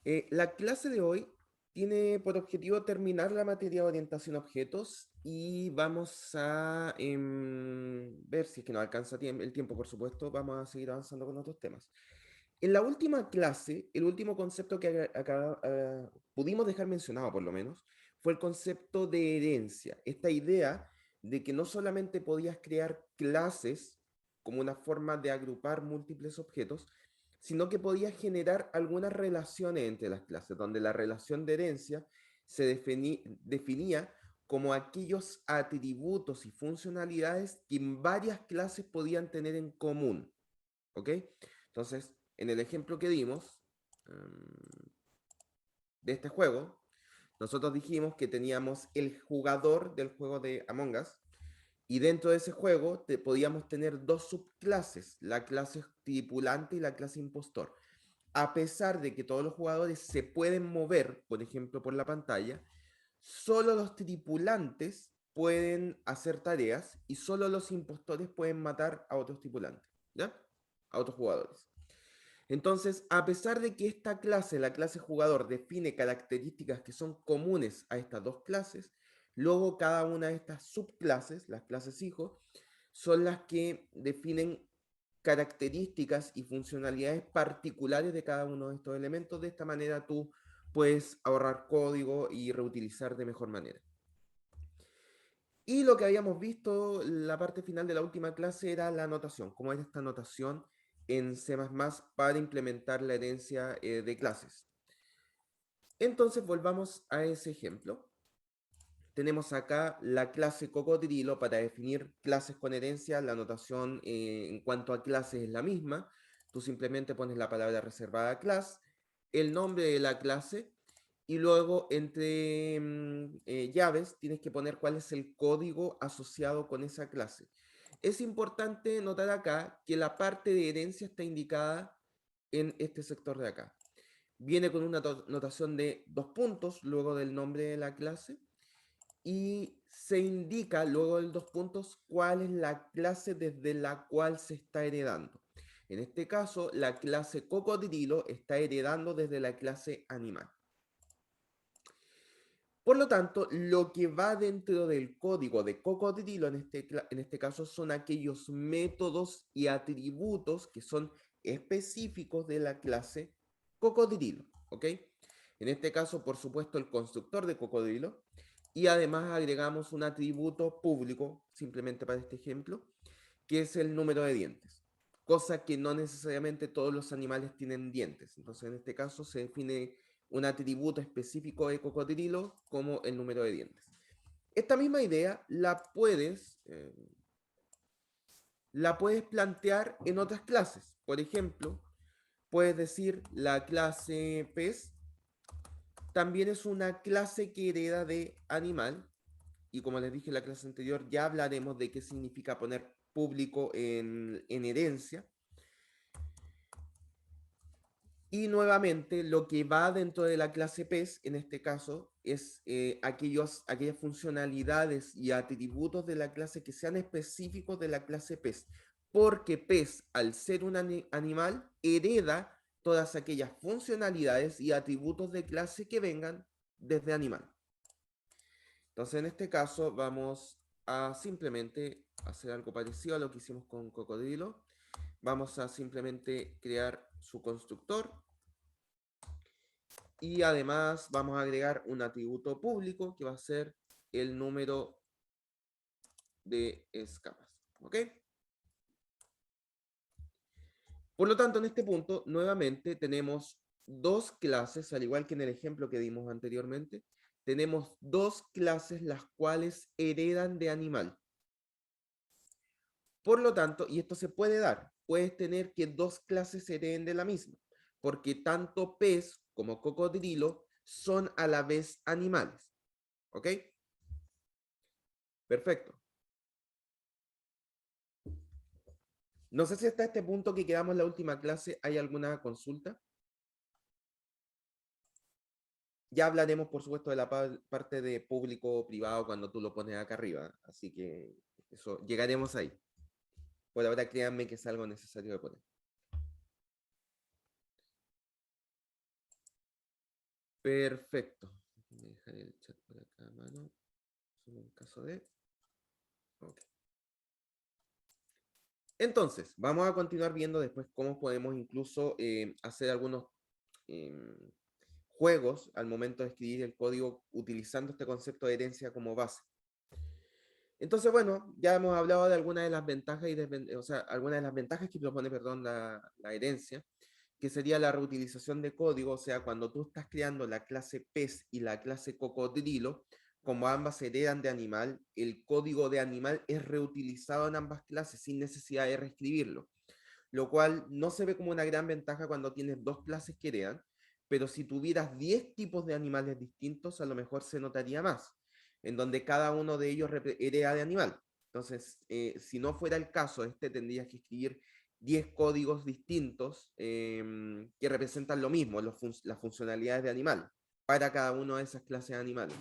La clase de hoy tiene por objetivo terminar la materia de orientación a objetos y vamos a ver si es que nos alcanza el tiempo, por supuesto, vamos a seguir avanzando con otros temas. En la última clase, el último concepto que acá, pudimos dejar mencionado por lo menos, fue el concepto de herencia. Esta idea de que no solamente podías crear clases como una forma de agrupar múltiples objetos, sino que podías generar algunas relaciones entre las clases, donde la relación de herencia se definía como aquellos atributos y funcionalidades que en varias clases podían tener en común. ¿Ok? Entonces, en el ejemplo que dimos de este juego, nosotros dijimos que teníamos el jugador del juego de Among Us y dentro de ese juego podíamos tener dos subclases, la clase tripulante y la clase impostor. A pesar de que todos los jugadores se pueden mover, por ejemplo, por la pantalla, solo los tripulantes pueden hacer tareas y solo los impostores pueden matar a otros tripulantes, ¿ya? A otros jugadores. Entonces, a pesar de que esta clase, la clase jugador, define características que son comunes a estas dos clases, luego cada una de estas subclases, las clases hijos, son las que definen características y funcionalidades particulares de cada uno de estos elementos. De esta manera tú puedes ahorrar código y reutilizar de mejor manera. Y lo que habíamos visto, la parte final de la última clase, era la notación, cómo es esta notación en C++ para implementar la herencia de clases. Entonces volvamos a ese ejemplo. Tenemos acá la clase cocodrilo para definir clases con herencia. La notación en cuanto a clases es la misma. Tú simplemente pones la palabra reservada class, el nombre de la clase y luego entre llaves tienes que poner cuál es el código asociado con esa clase. Es importante notar acá que la parte de herencia está indicada en este sector de acá. Viene con una notación de 2 puntos luego del nombre de la clase y se indica luego del 2 puntos cuál es la clase desde la cual se está heredando. En este caso, la clase cocodrilo está heredando desde la clase animal. Por lo tanto, lo que va dentro del código de cocodrilo en este caso son aquellos métodos y atributos que son específicos de la clase cocodrilo. ¿Ok? En este caso, por supuesto, el constructor de cocodrilo. Y además agregamos un atributo público, simplemente para este ejemplo, que es el número de dientes. Cosa que no necesariamente todos los animales tienen dientes. Entonces, en este caso se define un atributo específico de cocodrilo como el número de dientes. Esta misma idea la puedes plantear en otras clases. Por ejemplo, puedes decir la clase pez también es una clase que hereda de animal. Y como les dije en la clase anterior, ya hablaremos de qué significa poner público en herencia. Y nuevamente, lo que va dentro de la clase PES, en este caso, es aquellas funcionalidades y atributos de la clase que sean específicos de la clase PES. Porque PES, al ser un animal, hereda todas aquellas funcionalidades y atributos de clase que vengan desde animal. Entonces, en este caso, vamos a simplemente hacer algo parecido a lo que hicimos con cocodrilo. Vamos a simplemente crear su constructor y además vamos a agregar un atributo público que va a ser el número de escamas. ¿Ok? Por lo tanto, en este punto, nuevamente tenemos dos clases, al igual que en el ejemplo que dimos anteriormente, tenemos dos clases las cuales heredan de animal. Por lo tanto, y esto se puede dar, puedes tener que dos clases hereden de la misma, porque tanto pez como cocodrilo son a la vez animales. ¿Ok? Perfecto. No sé si hasta este punto que quedamos en la última clase hay alguna consulta. Ya hablaremos, por supuesto, de la parte de público-privado cuando tú lo pones acá arriba. Así que eso, llegaremos ahí. Por ahora créanme que es algo necesario de poner. Perfecto. Voy a dejar el chat por acá a mano. Solo en caso de... Ok. Entonces, vamos a continuar viendo después cómo podemos incluso hacer algunos em, juegos al momento de escribir el código utilizando este concepto de herencia como base. Entonces, bueno, ya hemos hablado de algunas de las ventajas o sea, algunas de las ventajas que propone, perdón, la herencia, que sería la reutilización de código, o sea, cuando tú estás creando la clase pez y la clase cocodrilo, como ambas heredan de animal, el código de animal es reutilizado en ambas clases sin necesidad de reescribirlo, lo cual no se ve como una gran ventaja cuando tienes dos clases que heredan, pero si tuvieras 10 tipos de animales distintos, a lo mejor se notaría más, en donde cada uno de ellos hereda de animal. Entonces, si no fuera el caso, tendrías que escribir 10 códigos distintos que representan lo mismo, las funcionalidades de animal, para cada una de esas clases de animales.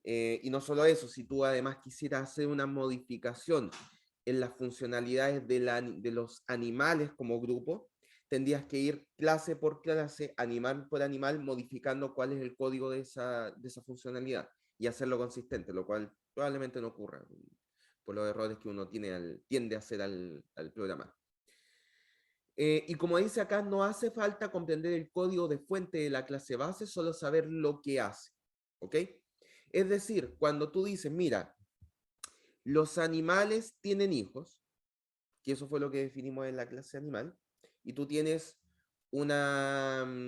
Y no solo eso, si tú además quisieras hacer una modificación en las funcionalidades de los animales como grupo, tendrías que ir clase por clase, animal por animal, modificando cuál es el código de esa funcionalidad y hacerlo consistente, lo cual probablemente no ocurra por los errores que uno tiende a hacer al programar. Y como dice acá, no hace falta comprender el código de fuente de la clase base, solo saber lo que hace. ¿Ok? Es decir, cuando tú dices, mira, los animales tienen hijos, que eso fue lo que definimos en la clase animal, y tú tienes una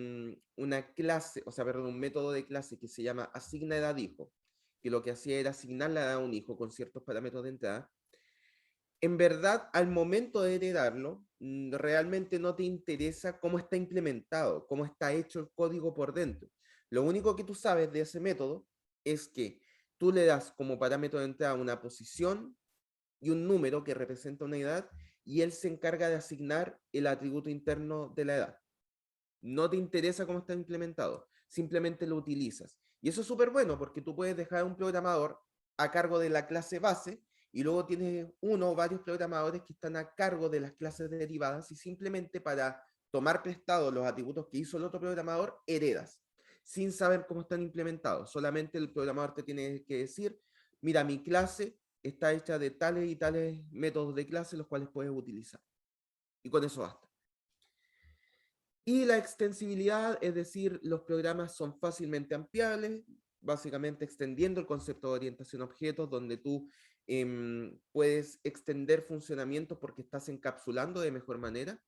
clase, o sea, perdón, un método de clase que se llama asigna edad hijo, que lo que hacía era asignar la edad a un hijo con ciertos parámetros de entrada. En verdad, al momento de heredarlo, realmente no te interesa cómo está implementado, cómo está hecho el código por dentro. Lo único que tú sabes de ese método es que tú le das como parámetro de entrada una posición y un número que representa una edad y él se encarga de asignar el atributo interno de la edad. No te interesa cómo está implementado, simplemente lo utilizas. Y eso es súper bueno porque tú puedes dejar a un programador a cargo de la clase base y luego tienes uno o varios programadores que están a cargo de las clases derivadas y simplemente para tomar prestado los atributos que hizo el otro programador, heredas, sin saber cómo están implementados. Solamente el programador te tiene que decir, mira, mi clase está hecha de tales y tales métodos de clase los cuales puedes utilizar. Y con eso basta. Y la extensibilidad, es decir, los programas son fácilmente ampliables, básicamente extendiendo el concepto de orientación a objetos, donde tú puedes extender funcionamientos porque estás encapsulando de mejor manera.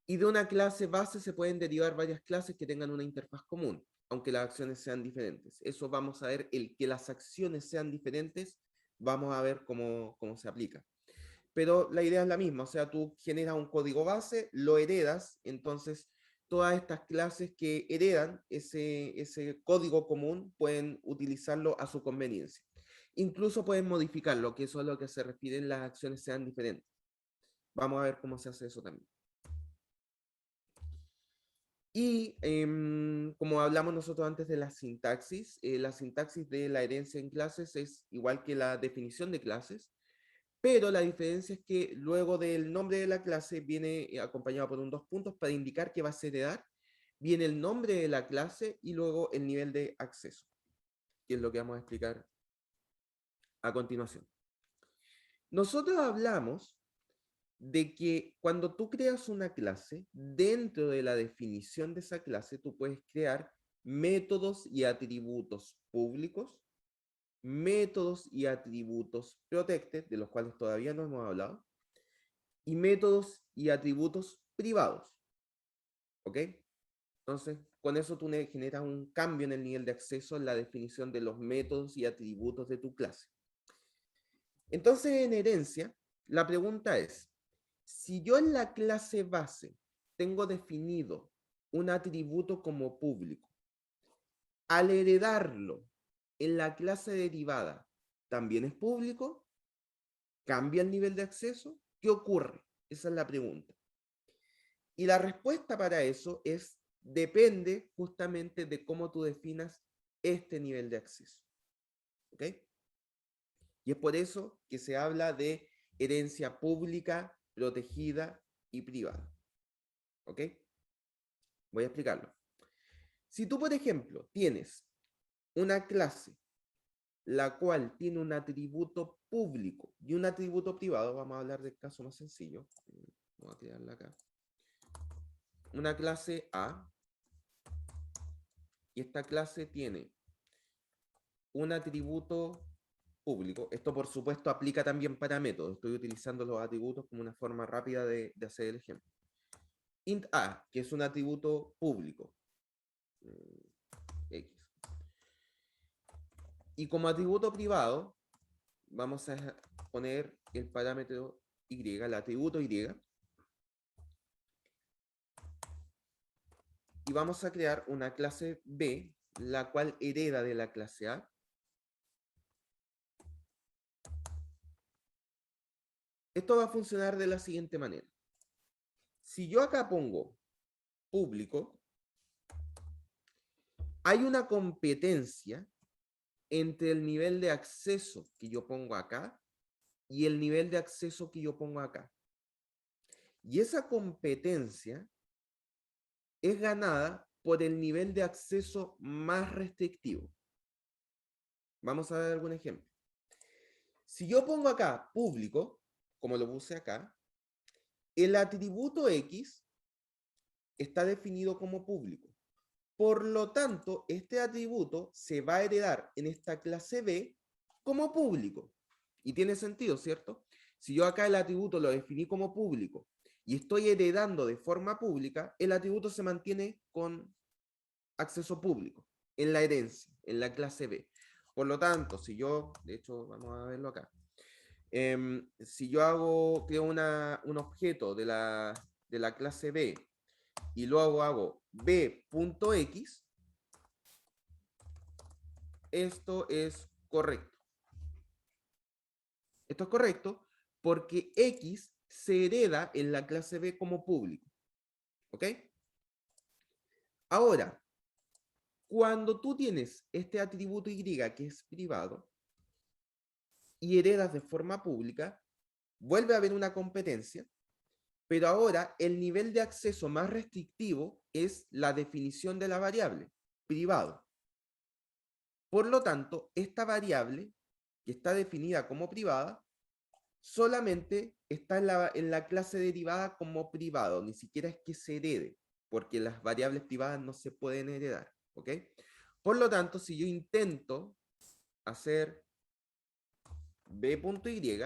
Y de una clase base se pueden derivar varias clases que tengan una interfaz común, aunque las acciones sean diferentes. Eso vamos a ver, el que las acciones sean diferentes, vamos a ver cómo se aplica. Pero la idea es la misma, o sea, tú generas un código base, lo heredas, entonces todas estas clases que heredan ese código común pueden utilizarlo a su conveniencia. Incluso pueden modificarlo, que eso es lo que se refiere en las acciones sean diferentes. Vamos a ver cómo se hace eso también. Y como hablamos nosotros antes de la sintaxis de la herencia en clases es igual que la definición de clases, pero la diferencia es que luego del nombre de la clase viene acompañado por un dos puntos para indicar que va a ser heredar, viene el nombre de la clase y luego el nivel de acceso, que es lo que vamos a explicar a continuación. Nosotros hablamos de que cuando tú creas una clase, dentro de la definición de esa clase, tú puedes crear métodos y atributos públicos, métodos y atributos protected, de los cuales todavía no hemos hablado, y métodos y atributos privados. ¿Ok? Entonces, con eso tú generas un cambio en el nivel de acceso en la definición de los métodos y atributos de tu clase. Entonces, en herencia, la pregunta es, si yo en la clase base tengo definido un atributo como público, al heredarlo en la clase derivada, ¿también es público? ¿Cambia el nivel de acceso? ¿Qué ocurre? Esa es la pregunta. Y la respuesta para eso es, depende justamente de cómo tú definas este nivel de acceso. ¿Ok? Y es por eso que se habla de herencia pública, protegida y privada. ¿Ok? Voy a explicarlo. Si tú, por ejemplo, tienes una clase la cual tiene un atributo público y un atributo privado, vamos a hablar del caso más sencillo. Vamos a tirarla acá. Una clase A, y esta clase tiene un atributo público. Esto, por supuesto, aplica también para métodos. Estoy utilizando los atributos como una forma rápida de hacer el ejemplo. Int A, que es un atributo público. X. Y como atributo privado, vamos a poner el parámetro Y, el atributo Y. Y vamos a crear una clase B, la cual hereda de la clase A. Esto va a funcionar de la siguiente manera. Si yo acá pongo público, hay una competencia entre el nivel de acceso que yo pongo acá y el nivel de acceso que yo pongo acá. Y esa competencia es ganada por el nivel de acceso más restrictivo. Vamos a ver algún ejemplo. Si yo pongo acá público, como lo puse acá, el atributo X está definido como público. Por lo tanto, este atributo se va a heredar en esta clase B como público. Y tiene sentido, ¿cierto? Si yo acá el atributo lo definí como público y estoy heredando de forma pública, el atributo se mantiene con acceso público en la herencia, en la clase B. Por lo tanto, si yo, de hecho, vamos a verlo acá. Si yo creo un objeto de la clase B y luego hago b.x, esto es correcto. Esto es correcto porque x se hereda en la clase B como público. ¿Ok? Ahora, cuando tú tienes este atributo y que es privado y heredas de forma pública, vuelve a haber una competencia, pero ahora el nivel de acceso más restrictivo es la definición de la variable, privado. Por lo tanto, esta variable, que está definida como privada, solamente está en la clase derivada como privado, ni siquiera es que se herede, porque las variables privadas no se pueden heredar, ¿ok? Por lo tanto, si yo intento hacer b.y,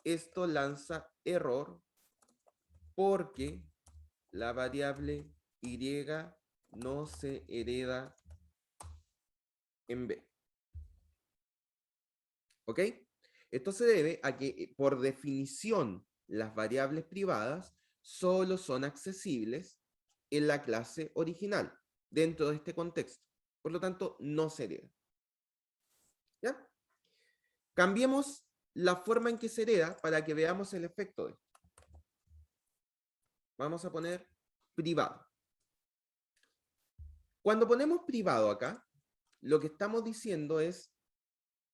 esto lanza error porque la variable y no se hereda en b. ¿Ok? Esto se debe a que, por definición, las variables privadas solo son accesibles en la clase original, dentro de este contexto. Por lo tanto, no se hereda. ¿Ya? Cambiemos la forma en que se hereda para que veamos el efecto de esto. Vamos a poner privado. Cuando ponemos privado acá, lo que estamos diciendo es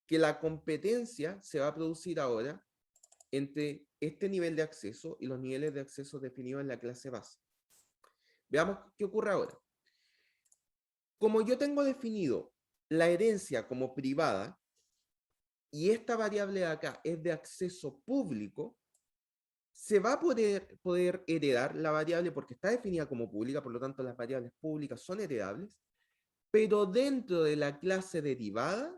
que la competencia se va a producir ahora entre este nivel de acceso y los niveles de acceso definidos en la clase base. Veamos qué ocurre ahora. Como yo tengo definido la herencia como privada y esta variable de acá es de acceso público, se va a poder heredar la variable porque está definida como pública, por lo tanto las variables públicas son heredables, pero dentro de la clase derivada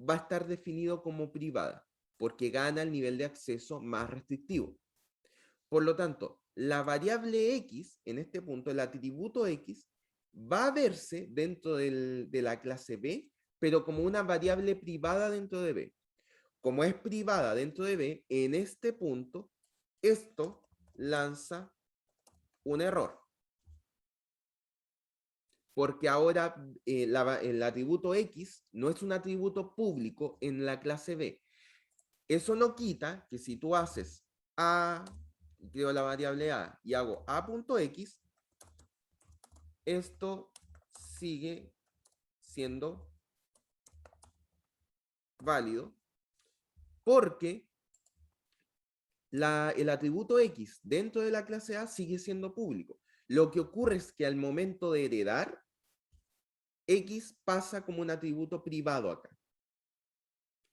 va a estar definido como privada, porque gana el nivel de acceso más restrictivo. Por lo tanto, la variable x, en este punto, el atributo x, va a verse dentro de la clase B, pero como una variable privada dentro de B. Como es privada dentro de B, en este punto, esto lanza un error. Porque ahora el atributo X no es un atributo público en la clase B. Eso no quita que si tú haces A, creo la variable A, y hago A.x, esto sigue siendo válido porque el atributo X dentro de la clase A sigue siendo público. Lo que ocurre es que al momento de heredar, X pasa como un atributo privado acá.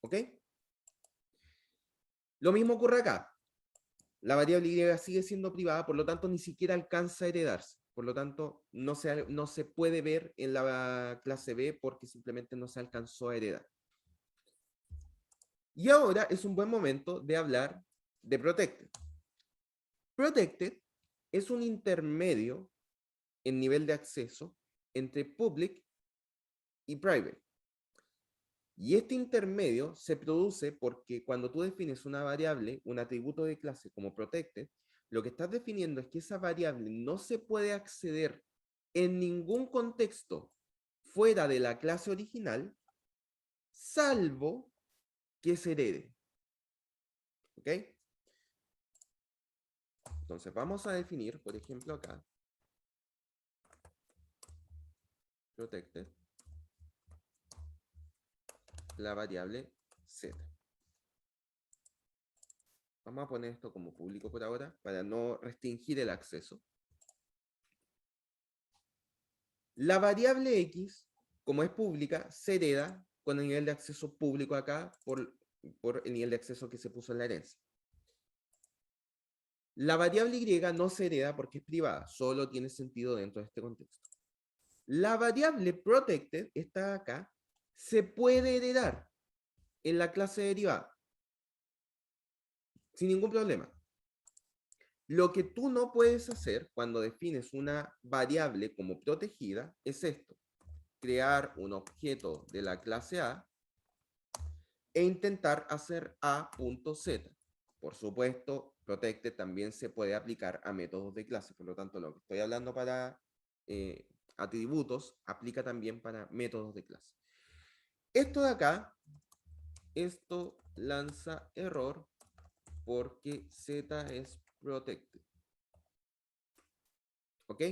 ¿Ok? Lo mismo ocurre acá. La variable Y sigue siendo privada, por lo tanto ni siquiera alcanza a heredarse. Por lo tanto, no se puede ver en la clase B porque simplemente no se alcanzó a heredar. Y ahora es un buen momento de hablar de Protected. Protected es un intermedio en nivel de acceso entre public y private. Y este intermedio se produce porque cuando tú defines una variable, un atributo de clase como protected, lo que estás definiendo es que esa variable no se puede acceder en ningún contexto fuera de la clase original, salvo que se herede. ¿Ok? Entonces vamos a definir, por ejemplo, acá, protected, la variable z. Vamos a poner esto como público por ahora, para no restringir el acceso. La variable x, como es pública, se hereda con el nivel de acceso público acá por el nivel de acceso que se puso en la herencia. La variable y no se hereda porque es privada, solo tiene sentido dentro de este contexto. La variable protected, está acá, se puede heredar en la clase derivada, sin ningún problema. Lo que tú no puedes hacer cuando defines una variable como protegida es esto: crear un objeto de la clase A e intentar hacer A.Z. Por supuesto, Protected también se puede aplicar a métodos de clase, por lo tanto, lo que estoy hablando para atributos aplica también para métodos de clase. Esto de acá, esto lanza error porque Z es protected. ¿Ok?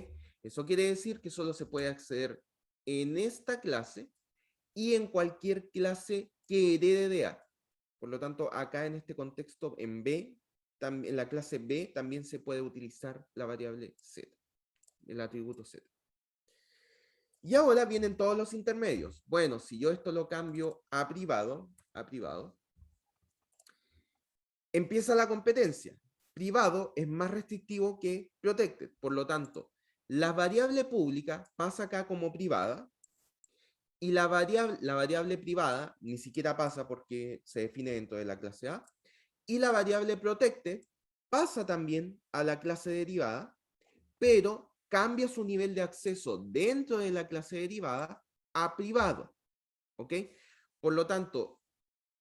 Eso quiere decir que solo se puede acceder en esta clase y en cualquier clase que herede de A. Por lo tanto, acá en este contexto, en B, en la clase B, también se puede utilizar la variable Z, el atributo Z. Y ahora vienen todos los intermedios. Bueno, si yo esto lo cambio a privado, empieza la competencia. Privado es más restrictivo que protected. Por lo tanto, la variable pública pasa acá como privada y la variable privada ni siquiera pasa porque se define dentro de la clase A. Y la variable protected pasa también a la clase derivada, pero cambia su nivel de acceso dentro de la clase derivada a privado. ¿Ok? Por lo tanto,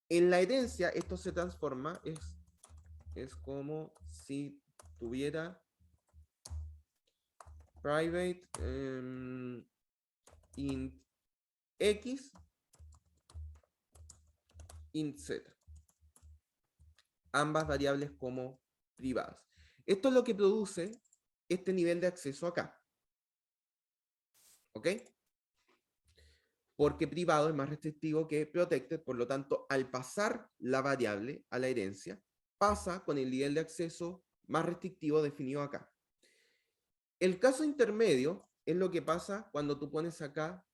en la herencia esto se transforma, es como si tuviera private int x int z. Ambas variables como privadas. Esto es lo que produce este nivel de acceso acá. ¿Ok? Porque privado es más restrictivo que protected, por lo tanto, al pasar la variable a la herencia, pasa con el nivel de acceso más restrictivo definido acá. El caso intermedio es lo que pasa cuando tú pones acá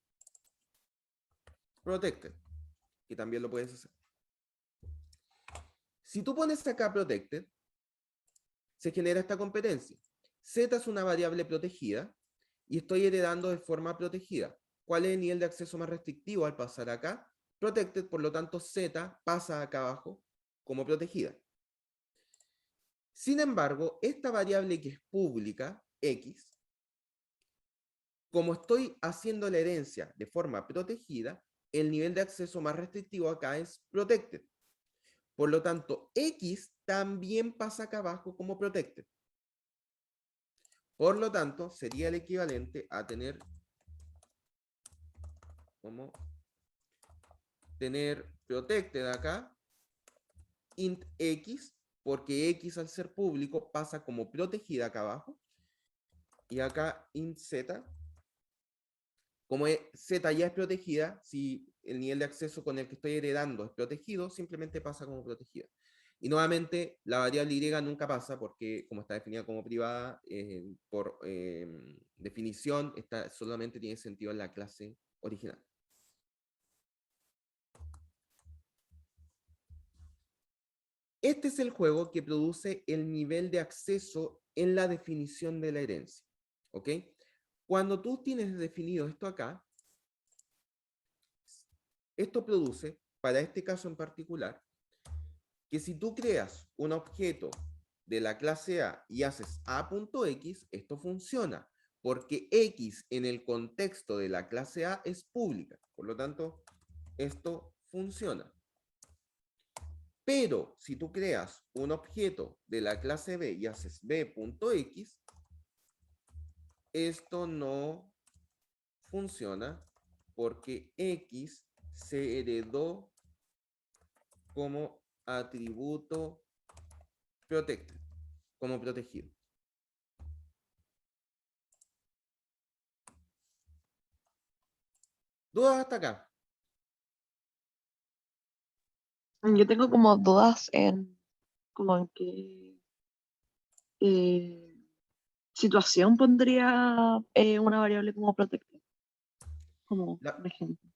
protected, que también lo puedes hacer. Si tú pones acá protected, se genera esta competencia. Z es una variable protegida y estoy heredando de forma protegida. ¿Cuál es el nivel de acceso más restrictivo al pasar acá? Protected, por lo tanto Z pasa acá abajo como protegida. Sin embargo, esta variable que es pública, X, como estoy haciendo la herencia de forma protegida, el nivel de acceso más restrictivo acá es protected. Por lo tanto, X también pasa acá abajo como protected. Por lo tanto, sería el equivalente a tener protected acá, int x, porque x al ser público pasa como protegida acá abajo, y acá int z, como z ya es protegida, si el nivel de acceso con el que estoy heredando es protegido, simplemente pasa como protegida. Y nuevamente, la variable y nunca pasa porque, como está definida como privada, por definición, solamente tiene sentido en la clase original. Este es el juego que produce el nivel de acceso en la definición de la herencia. ¿Ok? Cuando tú tienes definido esto acá, esto produce, para este caso en particular, que si tú creas un objeto de la clase A y haces A.x, esto funciona, porque X en el contexto de la clase A es pública. Por lo tanto, esto funciona. Pero si tú creas un objeto de la clase B y haces B.x, esto no funciona porque X se heredó como atributo protected, como protegido. ¿Dudas hasta acá? Yo tengo como dudas en como en qué eh, situación pondría una variable como protector, como La, un ejemplo.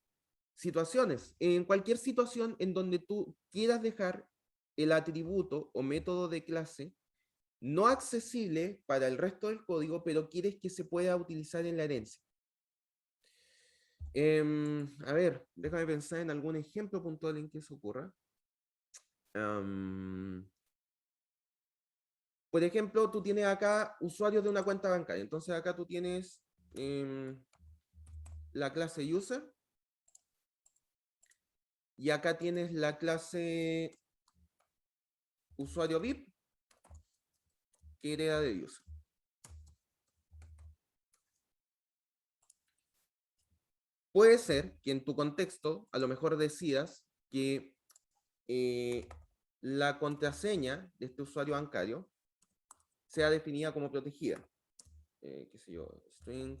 situaciones. En cualquier situación en donde tú quieras dejar el atributo o método de clase no accesible para el resto del código, pero quieres que se pueda utilizar en la herencia. A ver, déjame pensar en algún ejemplo puntual en que eso ocurra. Por ejemplo, tú tienes acá usuarios de una cuenta bancaria. Entonces acá tú tienes la clase user y acá tienes la clase usuario VIP que hereda de user. Puede ser que en tu contexto a lo mejor decidas que la contraseña de este usuario bancario sea definida como protegida. Qué sé yo, string,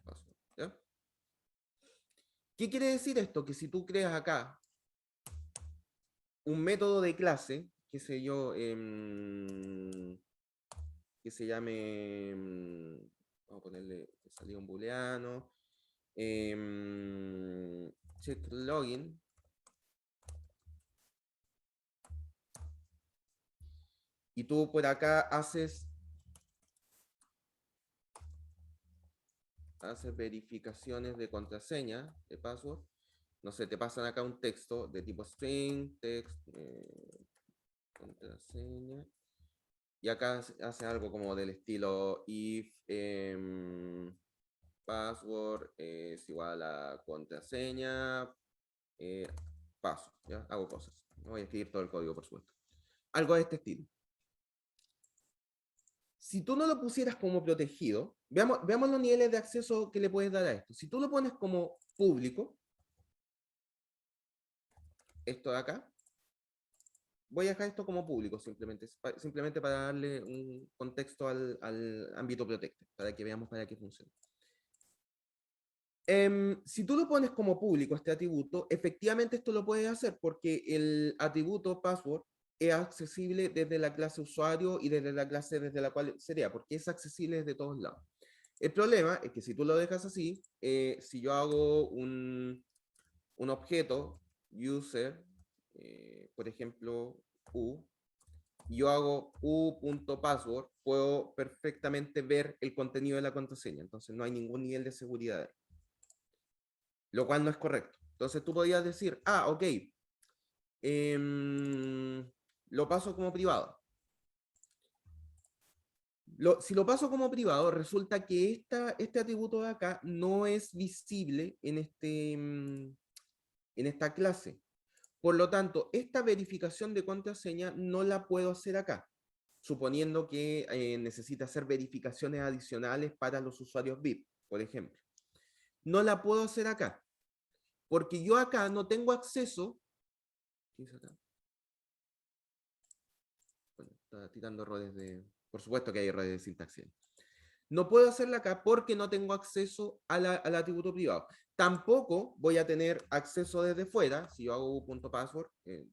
password, ¿ya? ¿Qué quiere decir esto? Que si tú creas acá un método de clase, qué sé yo, que se llame, vamos a ponerle, salida un booleano, check login, y tú por acá haces verificaciones de contraseña, de password, no sé, te pasan acá un texto de tipo string, text, contraseña, y acá hace algo como del estilo if password es igual a contraseña, paso, ¿ya? Hago cosas. No voy a escribir todo el código, por supuesto. Algo de este estilo. Si tú no lo pusieras como protegido, veamos los niveles de acceso que le puedes dar a esto. Si tú lo pones como público, esto de acá, voy a dejar esto como público simplemente para darle un contexto al ámbito protected, para que veamos para qué funciona. Si tú lo pones como público este atributo, efectivamente esto lo puedes hacer porque el atributo password es accesible desde la clase usuario y desde la clase desde la cual sería, porque es accesible desde todos lados. El problema es que si tú lo dejas así, si yo hago un objeto user, por ejemplo, u, y yo hago u.password, puedo perfectamente ver el contenido de la contraseña. Entonces no hay ningún nivel de seguridad, lo cual no es correcto. Entonces tú podías decir, ok, lo paso como privado. Si lo paso como privado, resulta que este atributo de acá no es visible en esta clase. Por lo tanto, esta verificación de contraseña no la puedo hacer acá, suponiendo que necesita hacer verificaciones adicionales para los usuarios VIP, por ejemplo. No la puedo hacer acá, porque yo acá no tengo acceso. ¿Qué es acá? Bueno, está tirando errores de... Por supuesto que hay errores de sintaxis. No puedo hacerla acá porque no tengo acceso al atributo privado. Tampoco voy a tener acceso desde fuera. Si yo hago u.password,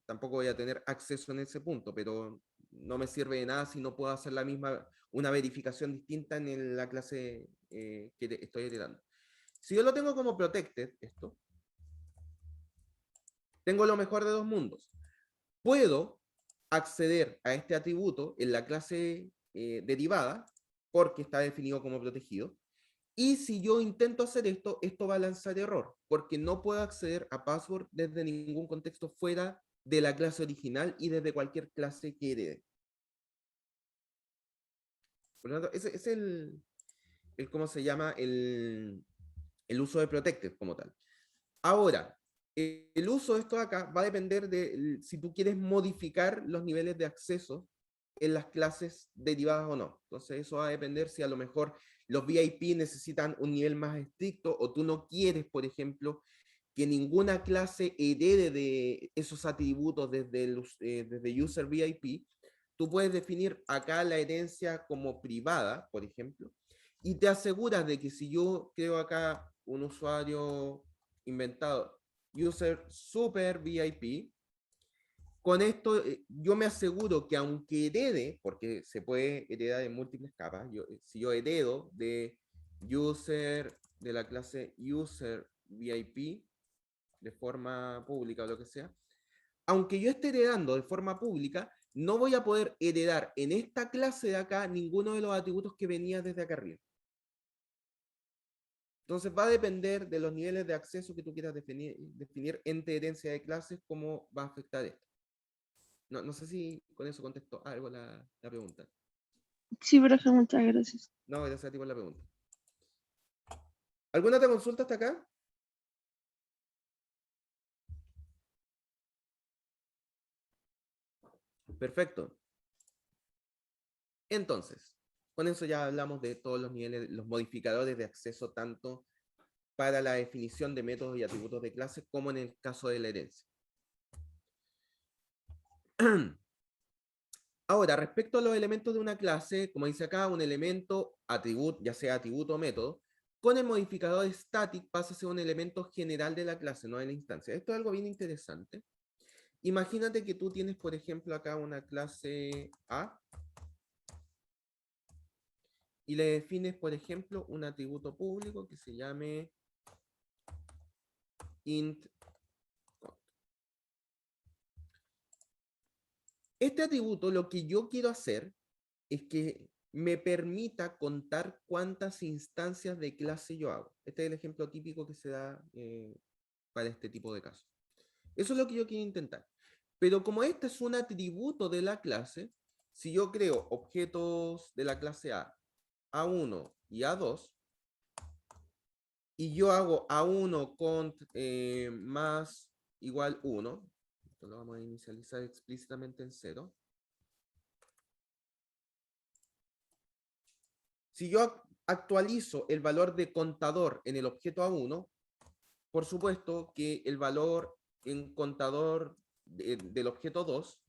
tampoco voy a tener acceso en ese punto, pero no me sirve de nada si no puedo hacer la misma, una verificación distinta en la clase que estoy heredando. Si yo lo tengo como protected, esto, tengo lo mejor de dos mundos. Puedo acceder a este atributo en la clase derivada, porque está definido como protegido. Y si yo intento hacer esto, esto va a lanzar error, porque no puedo acceder a password desde ningún contexto fuera de la clase original y desde cualquier clase que herede. Por lo tanto, ese es ¿cómo se llama? El uso de protected como tal. Ahora, el uso de esto de acá va a depender de si tú quieres modificar los niveles de acceso en las clases derivadas o no. Entonces eso va a depender si a lo mejor los VIP necesitan un nivel más estricto o tú no quieres, por ejemplo, que ninguna clase herede de esos atributos desde user VIP. Tú puedes definir acá la herencia como privada, por ejemplo, y te aseguras de que si yo creo acá un usuario inventado, user super VIP, con esto yo me aseguro que aunque herede, porque se puede heredar en múltiples capas, si yo heredo de user de la clase user VIP de forma pública o lo que sea, aunque yo esté heredando de forma pública, no voy a poder heredar en esta clase de acá ninguno de los atributos que venía desde acá arriba. Entonces va a depender de los niveles de acceso que tú quieras definir entre herencia de clases, cómo va a afectar esto. No, no sé si con eso contesto algo la pregunta. Sí, profe, muchas gracias. No, gracias a ti por la pregunta. ¿Alguna otra consulta hasta acá? Perfecto. Entonces, con eso ya hablamos de todos los niveles, los modificadores de acceso, tanto para la definición de métodos y atributos de clases, como en el caso de la herencia. Ahora, respecto a los elementos de una clase, como dice acá, un elemento, atributo, ya sea atributo o método, con el modificador static pasa a ser un elemento general de la clase, no de la instancia. Esto es algo bien interesante. Imagínate que tú tienes, por ejemplo, acá una clase A y le defines, por ejemplo, un atributo público que se llame int. Este atributo lo que yo quiero hacer es que me permita contar cuántas instancias de clase yo hago. Este es el ejemplo típico que se da para este tipo de casos. Eso es lo que yo quiero intentar. Pero como este es un atributo de la clase, si yo creo objetos de la clase A1 y A2, y yo hago A1 con más igual 1, esto lo vamos a inicializar explícitamente en 0. Si yo actualizo el valor de contador en el objeto A1, por supuesto que el valor en contador del objeto 2,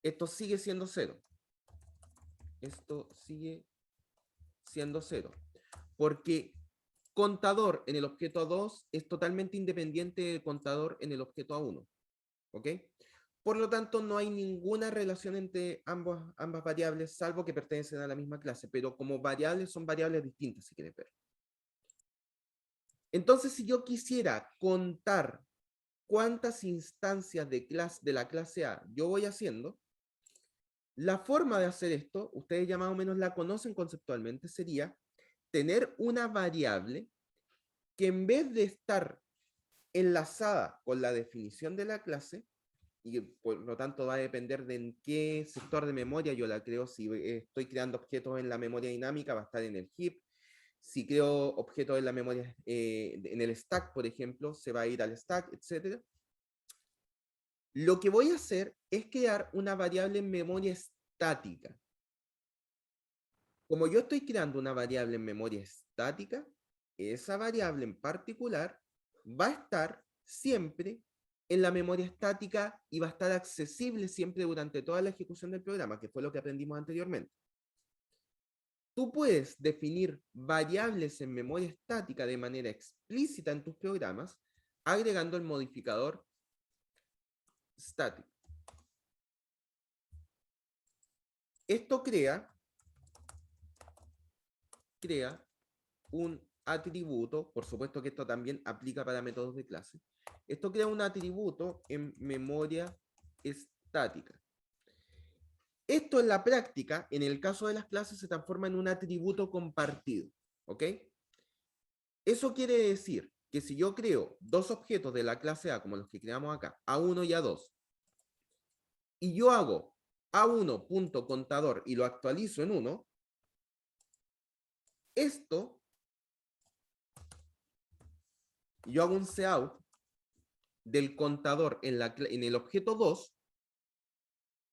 esto sigue siendo 0. Esto sigue siendo 0. Porque contador en el objeto A2 es totalmente independiente del contador en el objeto A1. ¿Ok? Por lo tanto, no hay ninguna relación entre ambas variables, salvo que pertenecen a la misma clase, pero como variables son variables distintas, si quieres ver. Entonces, si yo quisiera contar cuántas instancias de la clase A yo voy haciendo, la forma de hacer esto, ustedes ya más o menos la conocen conceptualmente, sería tener una variable que en vez de estar enlazada con la definición de la clase, y por lo tanto va a depender de en qué sector de memoria yo la creo. Si estoy creando objetos en la memoria dinámica, va a estar en el heap. Si creo objetos en la memoria, en el stack, por ejemplo, se va a ir al stack, etc. Lo que voy a hacer es crear una variable en memoria estática. Como yo estoy creando una variable en memoria estática, esa variable en particular va a estar siempre en la memoria estática y va a estar accesible siempre durante toda la ejecución del programa, que fue lo que aprendimos anteriormente. Tú puedes definir variables en memoria estática de manera explícita en tus programas, agregando el modificador static. Esto crea un atributo, por supuesto que esto también aplica para métodos de clase. Esto crea un atributo en memoria estática. Esto en la práctica, en el caso de las clases, se transforma en un atributo compartido. ¿Ok? Eso quiere decir que si yo creo dos objetos de la clase A, como los que creamos acá, A1 y A2, y yo hago A1.contador y lo actualizo en 1, esto, yo hago un cout del contador en el objeto 2,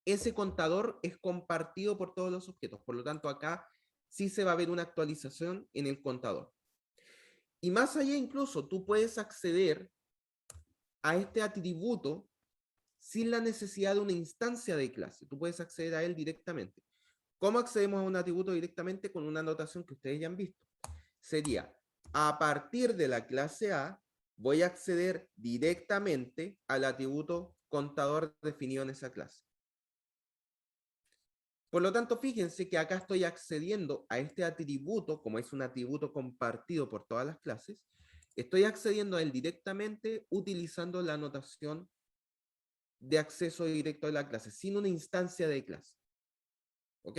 ese contador es compartido por todos los objetos. Por lo tanto, acá sí se va a ver una actualización en el contador. Y más allá incluso, tú puedes acceder a este atributo sin la necesidad de una instancia de clase. Tú puedes acceder a él directamente. ¿Cómo accedemos a un atributo directamente? Con una anotación que ustedes ya han visto. Sería, a partir de la clase A, voy a acceder directamente al atributo contador definido en esa clase. Por lo tanto, fíjense que acá estoy accediendo a este atributo, como es un atributo compartido por todas las clases, estoy accediendo a él directamente utilizando la anotación de acceso directo a la clase, sin una instancia de clase. ¿Ok?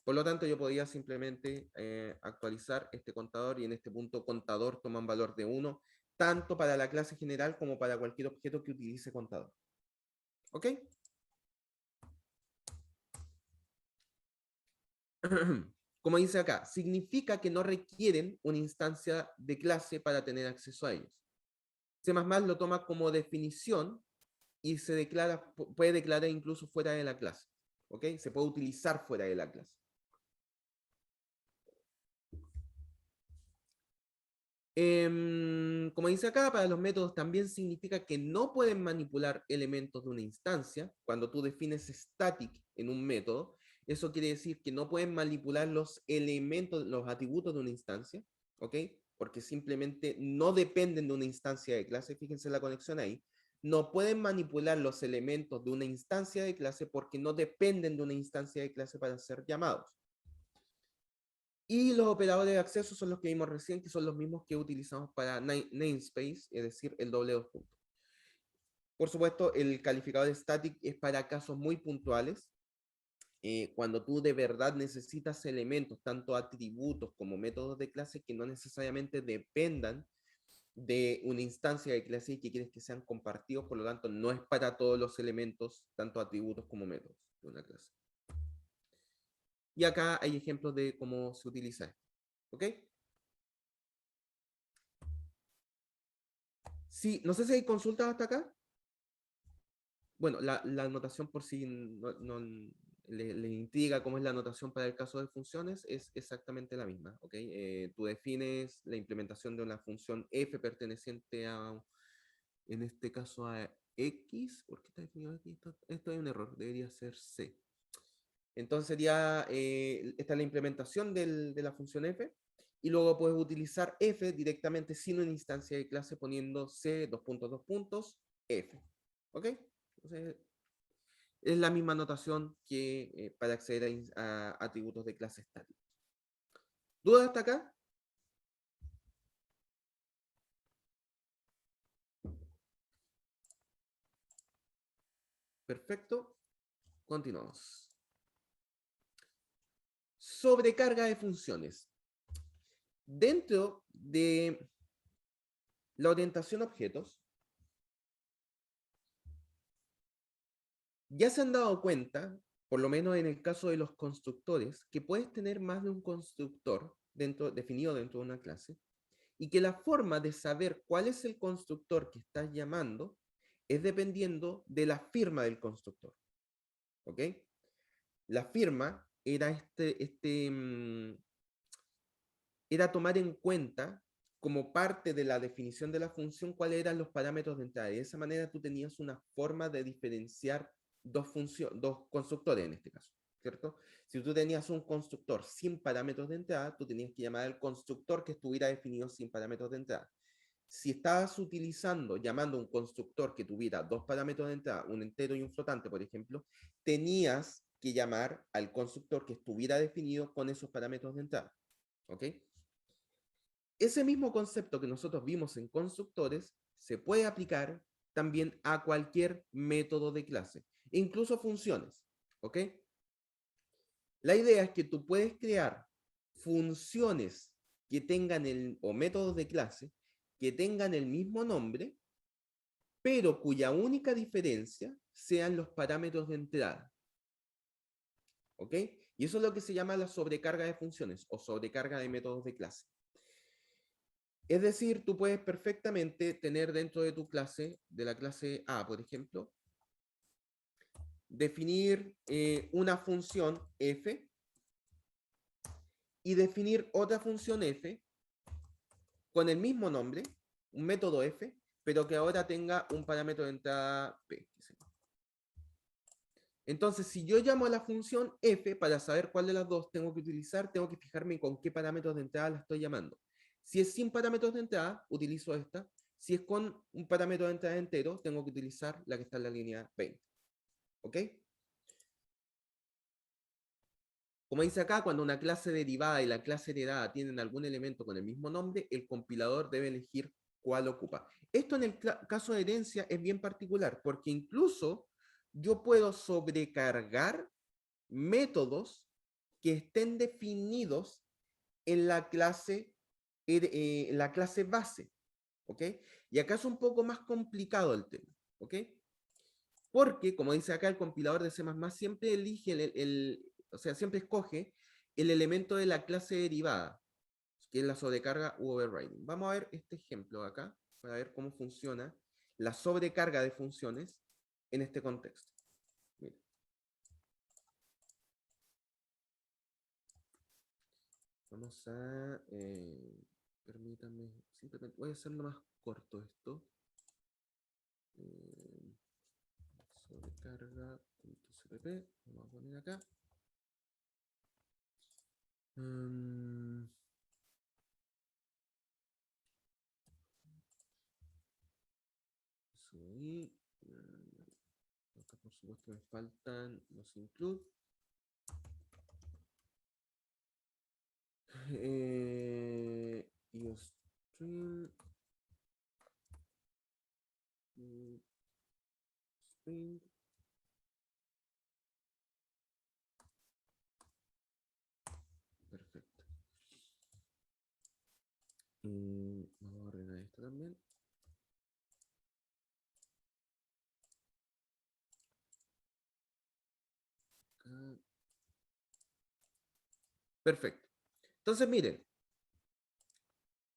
Por lo tanto, yo podría simplemente actualizar este contador y en este punto contador toma un valor de 1, tanto para la clase general como para cualquier objeto que utilice contador. ¿Ok? Como dice acá, significa que no requieren una instancia de clase para tener acceso a ellos. C++ lo toma como definición y se declara, puede declarar incluso fuera de la clase. ¿Ok? Se puede utilizar fuera de la clase. Como dice acá, para los métodos también significa que no pueden manipular elementos de una instancia. Cuando tú defines static en un método, eso quiere decir que no pueden manipular los elementos, los atributos de una instancia, ¿ok? Porque simplemente no dependen de una instancia de clase. Fíjense la conexión ahí. No pueden manipular los elementos de una instancia de clase porque no dependen de una instancia de clase para ser llamados. Y los operadores de acceso son los que vimos recién, que son los mismos que utilizamos para namespace, es decir, el doble dos puntos. Por supuesto, el calificador static es para casos muy puntuales, cuando tú de verdad necesitas elementos, tanto atributos como métodos de clase, que no necesariamente dependan de una instancia de clase y que quieres que sean compartidos, por lo tanto, no es para todos los elementos, tanto atributos como métodos de una clase. Y acá hay ejemplos de cómo se utiliza esto. ¿Ok? Sí, no sé si hay consultas hasta acá. Bueno, la anotación por si no le intriga cómo es la anotación para el caso de funciones, es exactamente la misma. ¿Okay? Tú defines la implementación de una función f perteneciente a, en este caso, a x. ¿Por qué está definido aquí? Esto es un error, debería ser c. Entonces sería, esta es la implementación de la función f, y luego puedes utilizar f directamente sin una instancia de clase poniendo c, dos puntos, f. ¿Ok? Entonces, es la misma notación que para acceder a atributos de clase estática. ¿Dudas hasta acá? Perfecto. Continuamos. Sobrecarga de funciones. Dentro de la orientación a objetos, ya se han dado cuenta, por lo menos en el caso de los constructores, que puedes tener más de un constructor definido dentro de una clase, y que la forma de saber cuál es el constructor que estás llamando es dependiendo de la firma del constructor. ¿Ok? La firma era era tomar en cuenta como parte de la definición de la función cuáles eran los parámetros de entrada. Y de esa manera tú tenías una forma de diferenciar dos constructores en este caso. ¿cierto? Si tú tenías un constructor sin parámetros de entrada, tú tenías que llamar al constructor que estuviera definido sin parámetros de entrada. Si estabas llamando a un constructor que tuviera dos parámetros de entrada, un entero y un flotante, por ejemplo, tenías que llamar al constructor que estuviera definido con esos parámetros de entrada. ¿Ok? Ese mismo concepto que nosotros vimos en constructores se puede aplicar también a cualquier método de clase, incluso funciones. ¿Ok? La idea es que tú puedes crear funciones que tengan o métodos de clase que tengan el mismo nombre, pero cuya única diferencia sean los parámetros de entrada. ¿Ok? Y eso es lo que se llama la sobrecarga de funciones o sobrecarga de métodos de clase. Es decir, tú puedes perfectamente tener dentro de tu clase, de la clase A, por ejemplo, definir una función f y definir otra función f con el mismo nombre, un método f, pero que ahora tenga un parámetro de entrada p. Entonces, si yo llamo a la función f, para saber cuál de las dos tengo que utilizar, tengo que fijarme con qué parámetros de entrada la estoy llamando. Si es sin parámetros de entrada, utilizo esta. Si es con un parámetro de entrada entero, tengo que utilizar la que está en la línea 20. ¿Ok? Como dice acá, cuando una clase derivada y la clase heredada tienen algún elemento con el mismo nombre, el compilador debe elegir cuál ocupa. Esto en el caso de herencia es bien particular, porque incluso yo puedo sobrecargar métodos que estén definidos en la clase base. ¿Ok? Y acá es un poco más complicado el tema. ¿Ok? Porque, como dice acá, el compilador de C++ siempre elige o sea, siempre escoge el elemento de la clase derivada, que es la sobrecarga u overriding. Vamos a ver este ejemplo acá, para ver cómo funciona la sobrecarga de funciones en este contexto. Mira. Vamos a... permítanme, simplemente voy a hacerlo más corto esto. Sobrecarga.cpp, vamos a poner acá. Y acá por supuesto me faltan los include. IOStream. String. Perfecto. Vamos a ordenar esto también. Acá. Perfecto. Entonces, miren,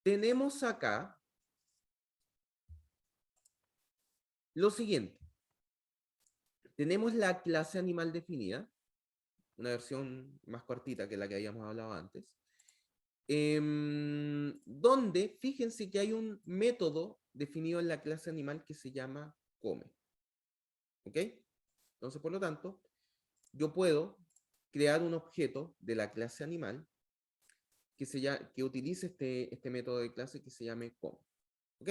tenemos acá lo siguiente. Tenemos la clase animal definida, una versión más cortita que la que habíamos hablado antes, donde fíjense que hay un método definido en la clase animal que se llama come. ¿Ok? Entonces, por lo tanto, yo puedo crear un objeto de la clase animal que utilice este método de clase que se llame come. ¿Ok?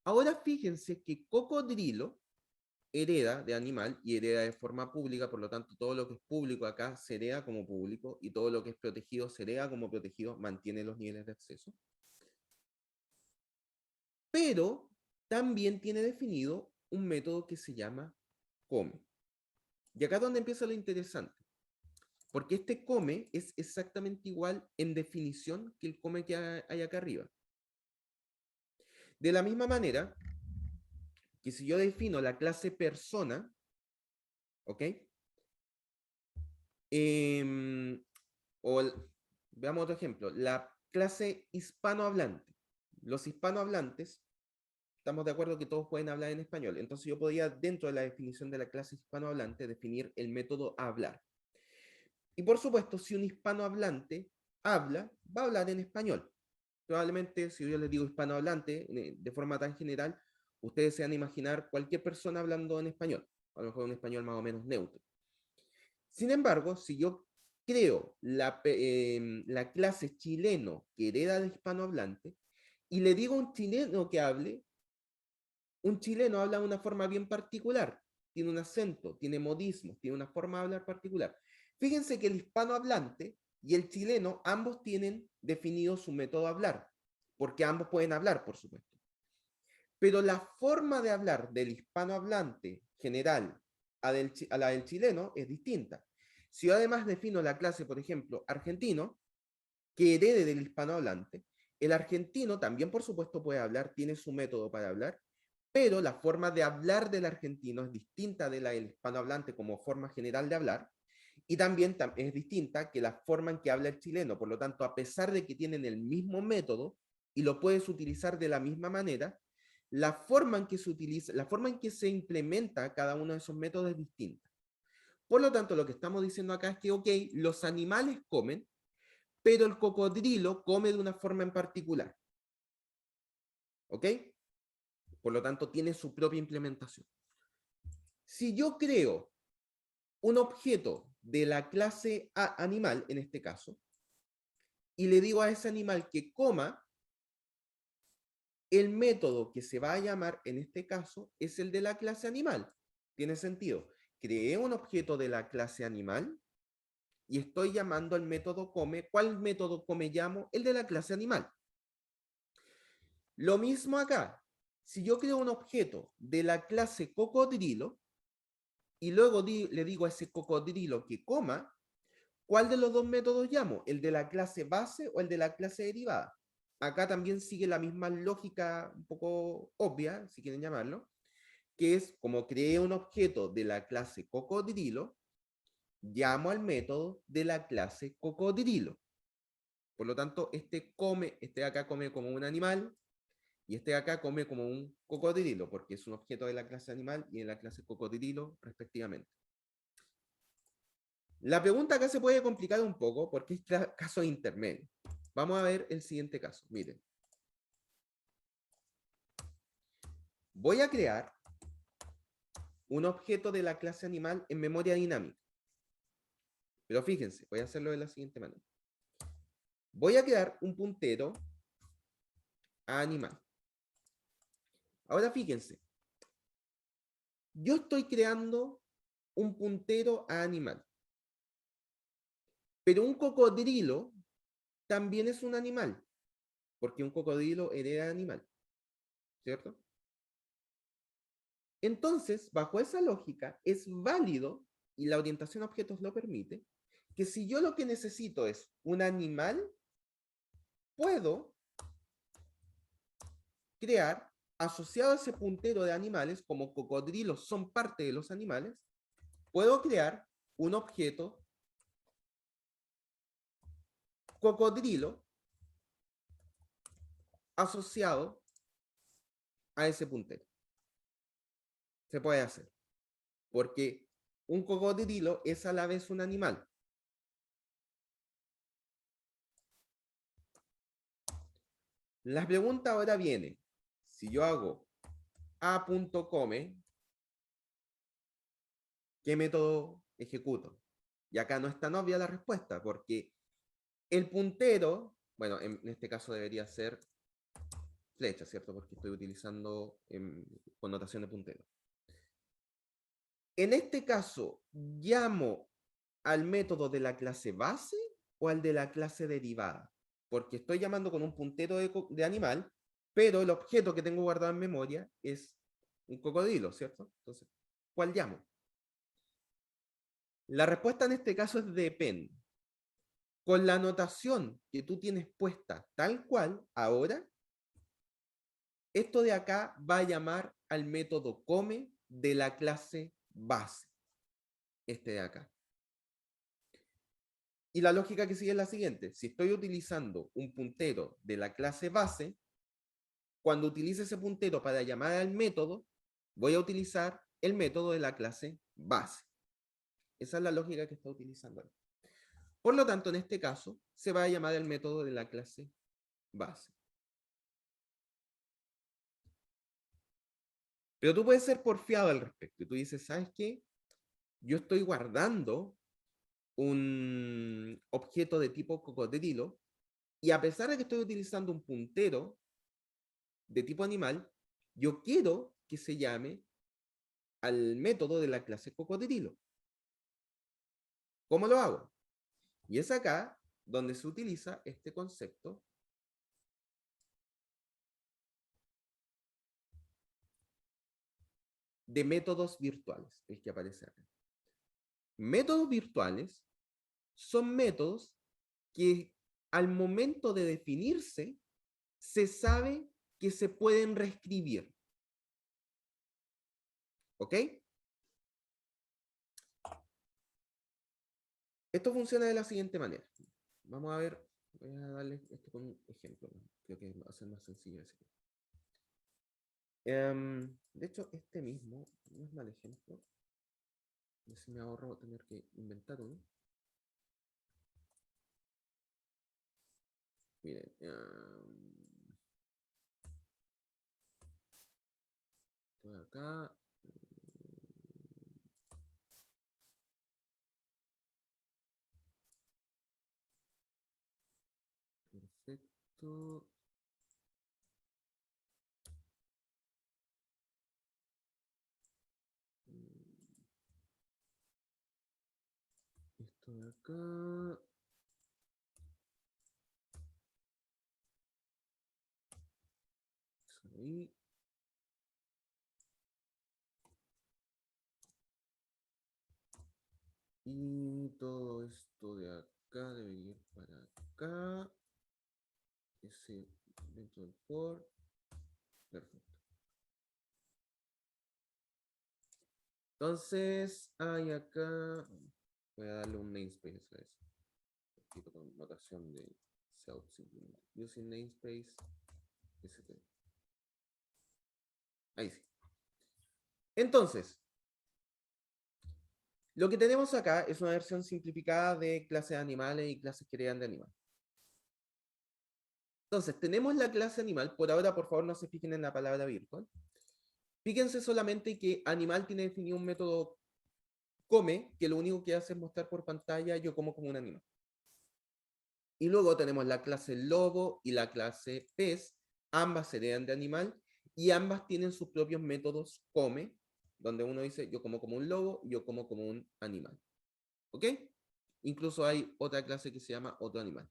Ahora fíjense que cocodrilo hereda de animal y hereda de forma pública, por lo tanto todo lo que es público acá se hereda como público y todo lo que es protegido se hereda como protegido, mantiene los niveles de acceso. Pero también tiene definido un método que se llama come. Y acá es donde empieza lo interesante. Porque este come es exactamente igual en definición que el come que hay acá arriba. De la misma manera que si yo defino la clase persona, ¿ok? Veamos otro ejemplo, la clase hispanohablante. Los hispanohablantes, estamos de acuerdo que todos pueden hablar en español. Entonces yo podría, dentro de la definición de la clase hispanohablante, definir el método hablar. Y por supuesto, si un hispanohablante habla, va a hablar en español. Probablemente, si yo les digo hispanohablante, de forma tan general, ustedes se van a imaginar cualquier persona hablando en español, a lo mejor un español más o menos neutro. Sin embargo, si yo creo la clase chileno que hereda de hispanohablante y le digo a un chileno que hable, un chileno habla de una forma bien particular, tiene un acento, tiene modismos, tiene una forma de hablar particular. Fíjense que el hispanohablante y el chileno ambos tienen definido su método de hablar, porque ambos pueden hablar, por supuesto. Pero la forma de hablar del hispanohablante general a la del chileno es distinta. Si yo además defino la clase, por ejemplo, argentino, que herede del hispanohablante, el argentino también, por supuesto, puede hablar, tiene su método para hablar, pero la forma de hablar del argentino es distinta de la del hispanohablante como forma general de hablar, y también es distinta que la forma en que habla el chileno. Por lo tanto, a pesar de que tienen el mismo método y lo puedes utilizar de la misma manera, la forma en que se utiliza, la forma en que se implementa cada uno de esos métodos es distinta. Por lo tanto, lo que estamos diciendo acá es que, ok, los animales comen, pero el cocodrilo come de una forma en particular. ¿Ok? Por lo tanto, tiene su propia implementación. Si yo creo un objeto de la clase animal, en este caso, y le digo a ese animal que coma, el método que se va a llamar en este caso es el de la clase animal. ¿Tiene sentido? Creé un objeto de la clase animal y estoy llamando al método come. ¿Cuál método come llamo? El de la clase animal. Lo mismo acá. Si yo creo un objeto de la clase cocodrilo y luego le digo a ese cocodrilo que coma, ¿cuál de los dos métodos llamo? ¿El de la clase base o el de la clase derivada? Acá también sigue la misma lógica un poco obvia, si quieren llamarlo, que es como creé un objeto de la clase cocodrilo, llamo al método de la clase cocodrilo. Por lo tanto, este de acá come como un animal y este de acá come como un cocodrilo, porque es un objeto de la clase animal y de la clase cocodrilo, respectivamente. La pregunta acá se puede complicar un poco porque es caso intermedio. Vamos a ver el siguiente caso. Miren. Voy a crear un objeto de la clase animal en memoria dinámica. Pero fíjense, voy a hacerlo de la siguiente manera. Voy a crear un puntero a animal. Ahora fíjense, yo estoy creando un puntero a animal. Pero un cocodrilo también es un animal, porque un cocodrilo hereda animal, ¿cierto? Entonces, bajo esa lógica, es válido, y la orientación a objetos lo permite, que si yo lo que necesito es un animal, puedo crear, asociado a ese puntero de animales, como cocodrilos son parte de los animales, puedo crear un objeto cocodrilo asociado a ese puntero. Se puede hacer, porque un cocodrilo es a la vez un animal. La pregunta ahora viene, si yo hago a.come, ¿qué método ejecuto? Y acá no es tan obvia la respuesta, porque el puntero, bueno, en este caso debería ser flecha, ¿cierto? Porque estoy utilizando connotación de puntero. En este caso, ¿llamo al método de la clase base o al de la clase derivada? Porque estoy llamando con un puntero de animal, pero el objeto que tengo guardado en memoria es un cocodrilo, ¿cierto? Entonces, ¿cuál llamo? La respuesta en este caso es depende. Con la anotación que tú tienes puesta tal cual, ahora, esto de acá va a llamar al método come de la clase base. Este de acá. Y la lógica que sigue es la siguiente. Si estoy utilizando un puntero de la clase base, cuando utilice ese puntero para llamar al método, voy a utilizar el método de la clase base. Esa es la lógica que está utilizando. Por lo tanto, en este caso, se va a llamar el método de la clase base. Pero tú puedes ser porfiado al respecto. Y tú dices, ¿sabes qué? Yo estoy guardando un objeto de tipo cocodrilo, y a pesar de que estoy utilizando un puntero de tipo animal, yo quiero que se llame al método de la clase cocodrilo. ¿Cómo lo hago? Y es acá donde se utiliza este concepto de métodos virtuales, el que aparece acá. Métodos virtuales son métodos que al momento de definirse se sabe que se pueden reescribir. ¿Ok? Esto funciona de la siguiente manera. Vamos a ver, voy a darles esto con un ejemplo. Creo que va a ser más sencillo decirlo. De hecho, este mismo no es mal ejemplo. Así me ahorro tener que inventar uno. Miren. Estoy acá. Perfecto. Esto de acá. Eso ahí. Y todo esto de acá debe ir para acá. Ese dentro del for. Perfecto. Entonces, hay acá. Voy a darle un namespace a eso. Escrito con notación de self simplemente. Using namespace. ST. Ahí sí. Entonces, lo que tenemos acá es una versión simplificada de clases de animales y clases que heredan de animales. Entonces, tenemos la clase animal. Por ahora, por favor, no se fijen en la palabra virtual. Fíjense solamente que animal tiene definido un método come, que lo único que hace es mostrar por pantalla yo como un animal. Y luego tenemos la clase lobo y la clase pez. Ambas heredan de animal y ambas tienen sus propios métodos come, donde uno dice yo como un lobo, yo como un animal. ¿Ok? Incluso hay otra clase que se llama otro animal,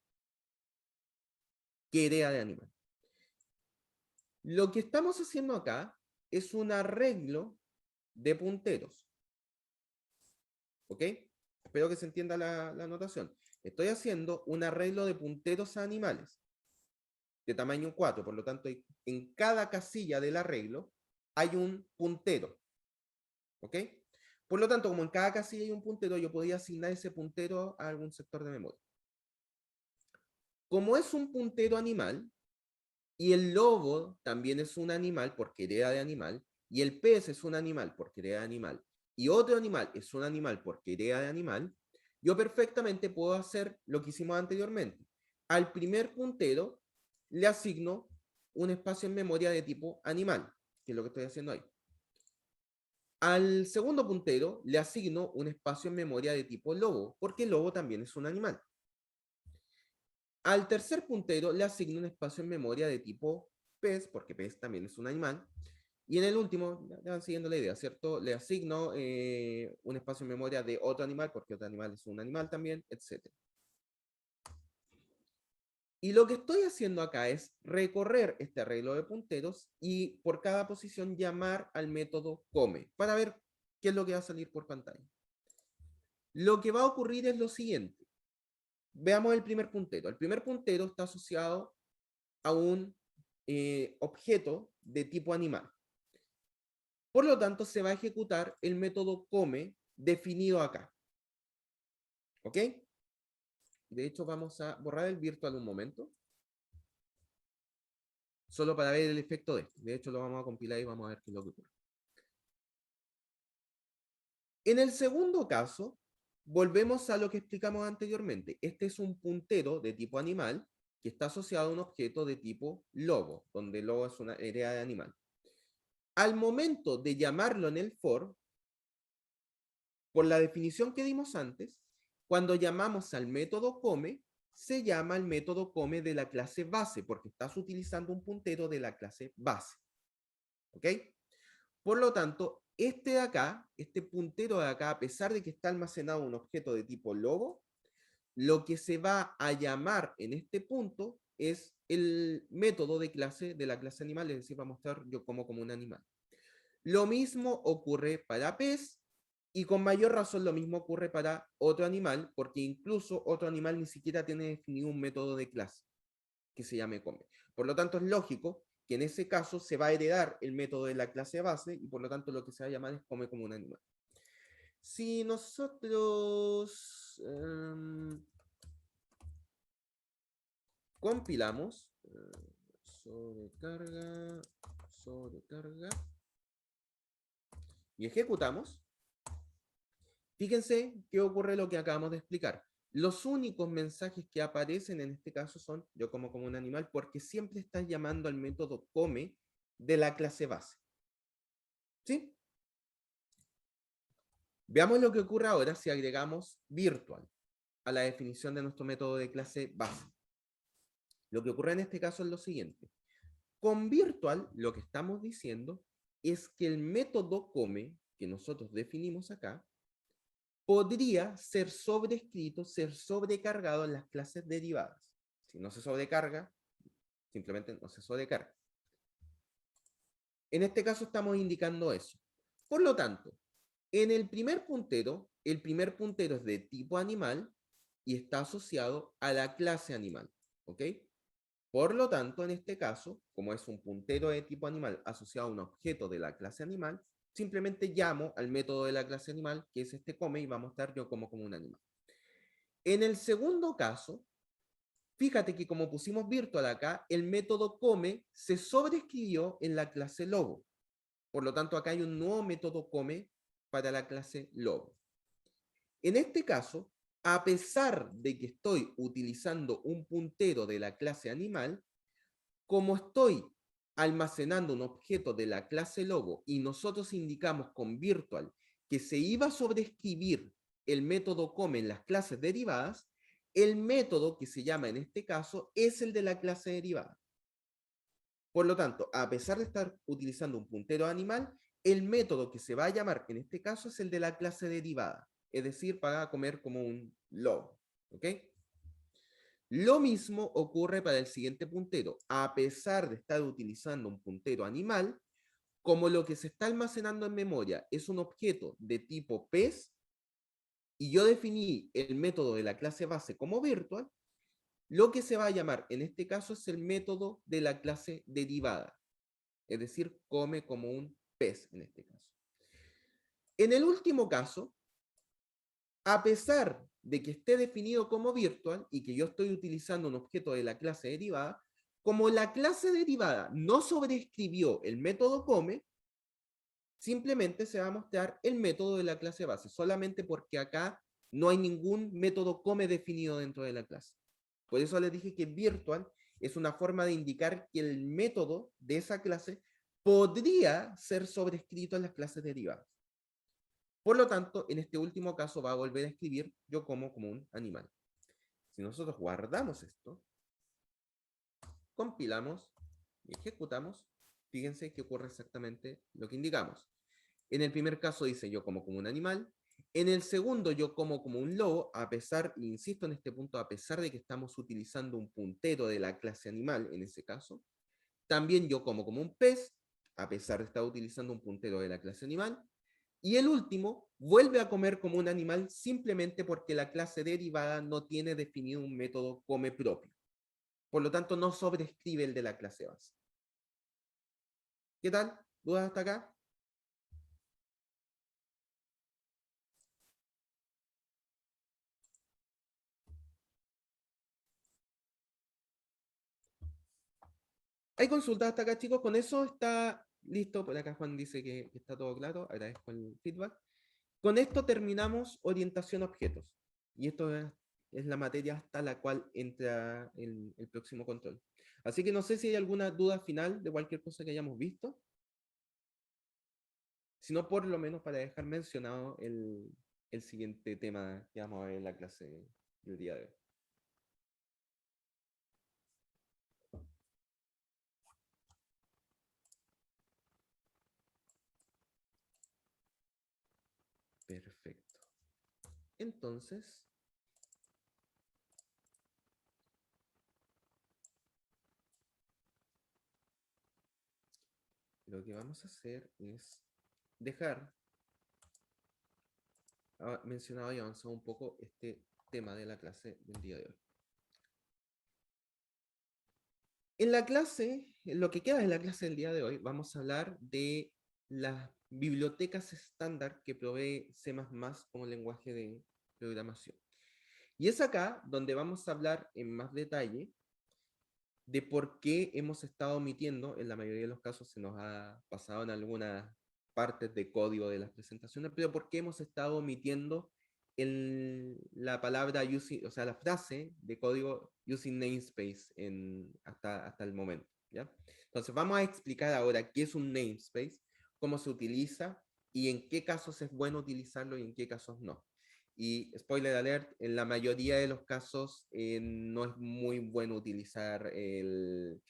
que hereda de animal. Lo que estamos haciendo acá es un arreglo de punteros. ¿Ok? Espero que se entienda la anotación. Estoy haciendo un arreglo de punteros a animales de tamaño 4, por lo tanto, en cada casilla del arreglo hay un puntero. ¿Ok? Por lo tanto, como en cada casilla hay un puntero, yo podía asignar ese puntero a algún sector de memoria. Como es un puntero animal, y el lobo también es un animal porque hereda de animal, y el pez es un animal porque hereda de animal, y otro animal es un animal porque hereda de animal, yo perfectamente puedo hacer lo que hicimos anteriormente. Al primer puntero le asigno un espacio en memoria de tipo animal, que es lo que estoy haciendo ahí. Al segundo puntero le asigno un espacio en memoria de tipo lobo, porque el lobo también es un animal. Al tercer puntero le asigno un espacio en memoria de tipo pez, porque pez también es un animal. Y en el último, ya van siguiendo la idea, ¿cierto? Le asigno un espacio en memoria de otro animal, porque otro animal es un animal también, etc. Y lo que estoy haciendo acá es recorrer este arreglo de punteros y por cada posición llamar al método come, para ver qué es lo que va a salir por pantalla. Lo que va a ocurrir es lo siguiente. Veamos el primer puntero. El primer puntero está asociado a un objeto de tipo animal. Por lo tanto, se va a ejecutar el método come definido acá. ¿Ok? De hecho, vamos a borrar el virtual un momento. Solo para ver el efecto de esto. De hecho, lo vamos a compilar y vamos a ver qué es lo que ocurre. En el segundo caso, volvemos a lo que explicamos anteriormente. Este es un puntero de tipo animal que está asociado a un objeto de tipo lobo, donde lobo es una hereda de animal. Al momento de llamarlo en el for, por la definición que dimos antes, Cuando llamamos al método come, se llama el método come de la clase base, porque estás utilizando un puntero de la clase base. ¿Ok? Por lo tanto, este de acá, este puntero de acá, a pesar de que está almacenado un objeto de tipo lobo, lo que se va a llamar en este punto es el método de la clase animal, es decir, va a mostrar yo como un animal. Lo mismo ocurre para pez y con mayor razón lo mismo ocurre para otro animal, porque incluso otro animal ni siquiera tiene definido un método de clase que se llame come. Por lo tanto, es lógico que en ese caso se va a heredar el método de la clase base y por lo tanto lo que se va a llamar es come como un animal. Si nosotros compilamos, sobrecarga, y ejecutamos, fíjense qué ocurre lo que acabamos de explicar. Los únicos mensajes que aparecen en este caso son yo como un animal, porque siempre estás llamando al método come de la clase base. ¿Sí? Veamos lo que ocurre ahora si agregamos virtual a la definición de nuestro método de clase base. Lo que ocurre en este caso es lo siguiente. Con virtual, lo que estamos diciendo es que el método come, que nosotros definimos acá, podría ser sobrescrito, ser sobrecargado en las clases derivadas. Si no se sobrecarga, simplemente no se sobrecarga. En este caso estamos indicando eso. Por lo tanto, en el primer puntero es de tipo animal y está asociado a la clase animal. ¿Ok? Por lo tanto, en este caso, como es un puntero de tipo animal asociado a un objeto de la clase animal, simplemente llamo al método de la clase animal, que es este come, y va a mostrar yo como un animal. En el segundo caso, fíjate que como pusimos virtual acá, el método come se sobreescribió en la clase lobo. Por lo tanto, acá hay un nuevo método come para la clase lobo. En este caso, a pesar de que estoy utilizando un puntero de la clase animal, como estoy almacenando un objeto de la clase lobo y nosotros indicamos con virtual que se iba a sobreescribir el método come en las clases derivadas, el método que se llama en este caso es el de la clase derivada. Por lo tanto, a pesar de estar utilizando un puntero animal, el método que se va a llamar en este caso es el de la clase derivada, es decir, para comer como un lobo. ¿Ok? Lo mismo ocurre para el siguiente puntero. A pesar de estar utilizando un puntero animal, como lo que se está almacenando en memoria es un objeto de tipo pez, y yo definí el método de la clase base como virtual, lo que se va a llamar en este caso es el método de la clase derivada, es decir, come como un pez en este caso. En el último caso, a pesar de que esté definido como virtual y que yo estoy utilizando un objeto de la clase derivada, como la clase derivada no sobreescribió el método come, simplemente se va a mostrar el método de la clase base, solamente porque acá no hay ningún método come definido dentro de la clase. Por eso les dije que virtual es una forma de indicar que el método de esa clase podría ser sobrescrito en las clases derivadas. Por lo tanto, en este último caso va a volver a escribir yo como un animal. Si nosotros guardamos esto, compilamos y ejecutamos, fíjense que ocurre exactamente lo que indicamos. En el primer caso dice yo como un animal. En el segundo yo como un lobo, a pesar, insisto en este punto, a pesar de que estamos utilizando un puntero de la clase animal en ese caso. También yo como un pez, a pesar de estar utilizando un puntero de la clase animal. Y el último vuelve a comer como un animal simplemente porque la clase derivada no tiene definido un método come propio. Por lo tanto, no sobrescribe el de la clase base. ¿Qué tal? ¿Dudas hasta acá? ¿Hay consultas hasta acá, chicos? Con eso está listo. Por acá Juan dice que está todo claro. Agradezco el feedback. Con esto terminamos orientación a objetos. Y esto es la materia hasta la cual entra el próximo control. Así que no sé si hay alguna duda final de cualquier cosa que hayamos visto. Sino por lo menos para dejar mencionado el siguiente tema que vamos a ver en la clase del día de hoy. Perfecto. Entonces, lo que vamos a hacer es dejar mencionado y avanzado un poco este tema de la clase del día de hoy. En la clase, en lo que queda de la clase del día de hoy, vamos a hablar de las bibliotecas estándar que provee C++ como lenguaje de programación. Y es acá donde vamos a hablar en más detalle de por qué hemos estado omitiendo, en la mayoría de los casos se nos ha pasado en algunas partes de código de las presentaciones, pero por qué hemos estado omitiendo la palabra using, o sea, la frase de código using namespace hasta el momento, ¿ya? Entonces vamos a explicar ahora qué es un namespace, cómo se utiliza y en qué casos es bueno utilizarlo y en qué casos no. Y spoiler alert, en la mayoría de los casos no es muy bueno utilizar el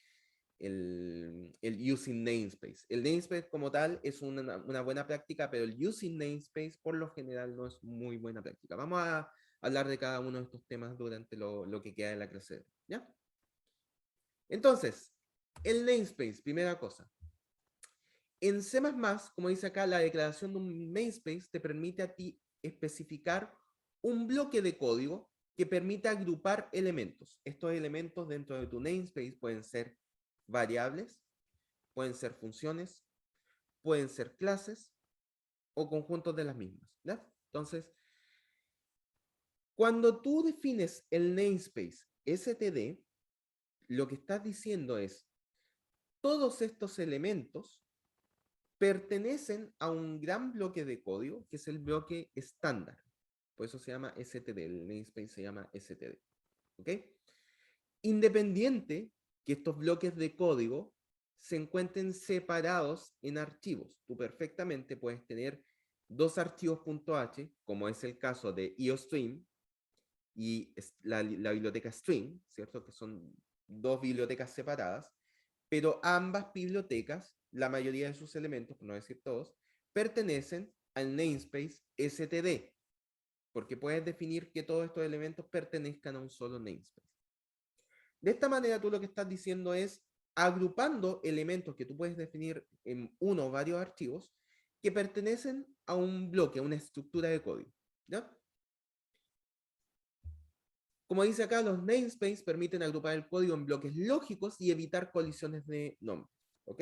using namespace. El namespace como tal es una buena práctica, pero el using namespace por lo general no es muy buena práctica. Vamos a hablar de cada uno de estos temas durante lo que queda de la clase, ¿ya? Entonces, el namespace, primera cosa. En C++, como dice acá, la declaración de un namespace te permite a ti especificar un bloque de código que permite agrupar elementos. Estos elementos dentro de tu namespace pueden ser variables, pueden ser funciones, pueden ser clases o conjuntos de las mismas, ¿ya? Entonces, cuando tú defines el namespace std, lo que estás diciendo es, todos estos elementos pertenecen a un gran bloque de código que es el bloque estándar. Por eso se llama std, el namespace se llama std. ¿Ok? Independiente que estos bloques de código se encuentren separados en archivos. Tú perfectamente puedes tener dos archivos .h, como es el caso de IOStream y la biblioteca string, ¿cierto? Que son dos bibliotecas separadas, pero ambas bibliotecas, la mayoría de sus elementos, por no decir todos, pertenecen al namespace std, porque puedes definir que todos estos elementos pertenezcan a un solo namespace. De esta manera, tú lo que estás diciendo es agrupando elementos que tú puedes definir en uno o varios archivos que pertenecen a un bloque, a una estructura de código, ¿ya? Como dice acá, los namespaces permiten agrupar el código en bloques lógicos y evitar colisiones de nombres. ¿Ok?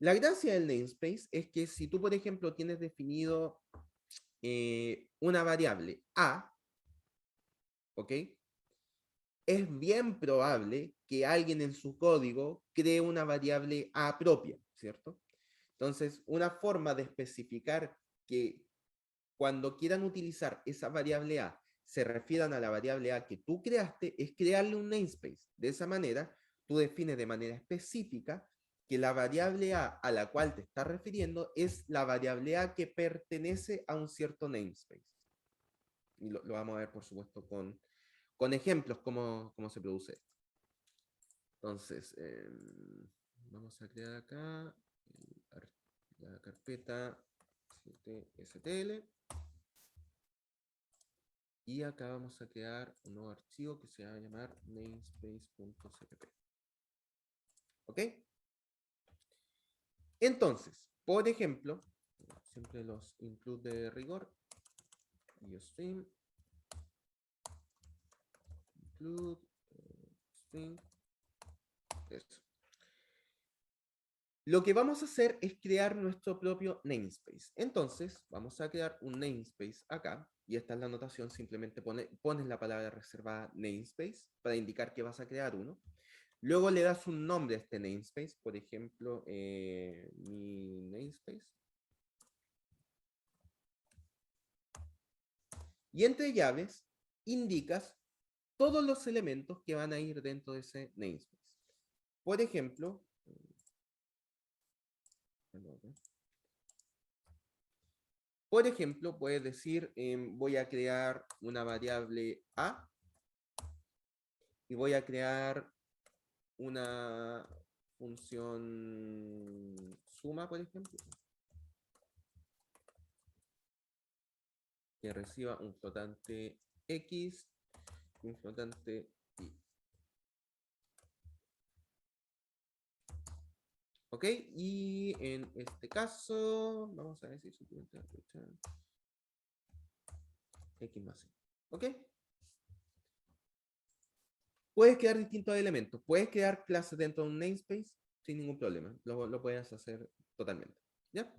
La gracia del namespace es que si tú, por ejemplo, tienes definido una variable A, ¿ok? Es bien probable que alguien en su código cree una variable A propia, ¿cierto? Entonces, una forma de especificar que cuando quieran utilizar esa variable A se refieran a la variable A que tú creaste es crearle un namespace. De esa manera, tú defines de manera específica que la variable a la cual te estás refiriendo es la variable A que pertenece a un cierto namespace. Y lo vamos a ver, por supuesto, con ejemplos cómo se produce esto. Entonces, vamos a crear acá la carpeta stl. Y acá vamos a crear un nuevo archivo que se va a llamar namespace.cpp. ¿Ok? Entonces, por ejemplo, siempre los include de rigor, iostream, include, string, eso. Lo que vamos a hacer es crear nuestro propio namespace. Entonces, vamos a crear un namespace acá, y esta es la anotación, simplemente pones la palabra reservada namespace para indicar que vas a crear uno. Luego le das un nombre a este namespace, por ejemplo, mi namespace. Y entre llaves indicas todos los elementos que van a ir dentro de ese namespace. Por ejemplo, Por ejemplo, puedes decir, voy a crear una variable A y voy a crear una función suma, por ejemplo, que reciba un flotante X y un flotante Y. ¿Ok? Y en este caso, vamos a decir simplemente X más Y. ¿Ok? Puedes crear distintos elementos. Puedes crear clases dentro de un namespace sin ningún problema. Lo puedes hacer totalmente. ¿Ya?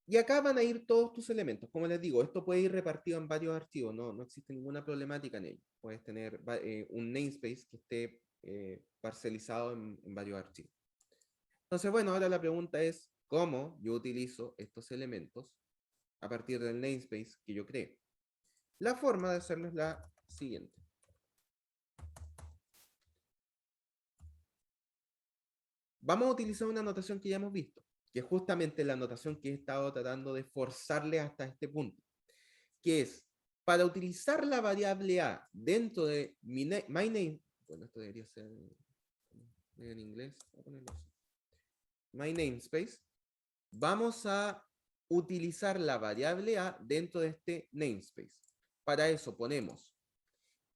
Y acá van a ir todos tus elementos. Como les digo, esto puede ir repartido en varios archivos. No existe ninguna problemática en ello. Puedes tener un namespace que esté parcelizado en varios archivos. Entonces, bueno, ahora la pregunta es, ¿cómo yo utilizo estos elementos a partir del namespace que yo creé? La forma de hacerlo es la siguiente. Vamos a utilizar una notación que ya hemos visto, que es justamente la notación que he estado tratando de forzarle hasta este punto, que es, para utilizar la variable A dentro de my name, bueno, esto debería ser en inglés, voy a ponerlo así, my namespace, vamos a utilizar la variable A dentro de este namespace. Para eso ponemos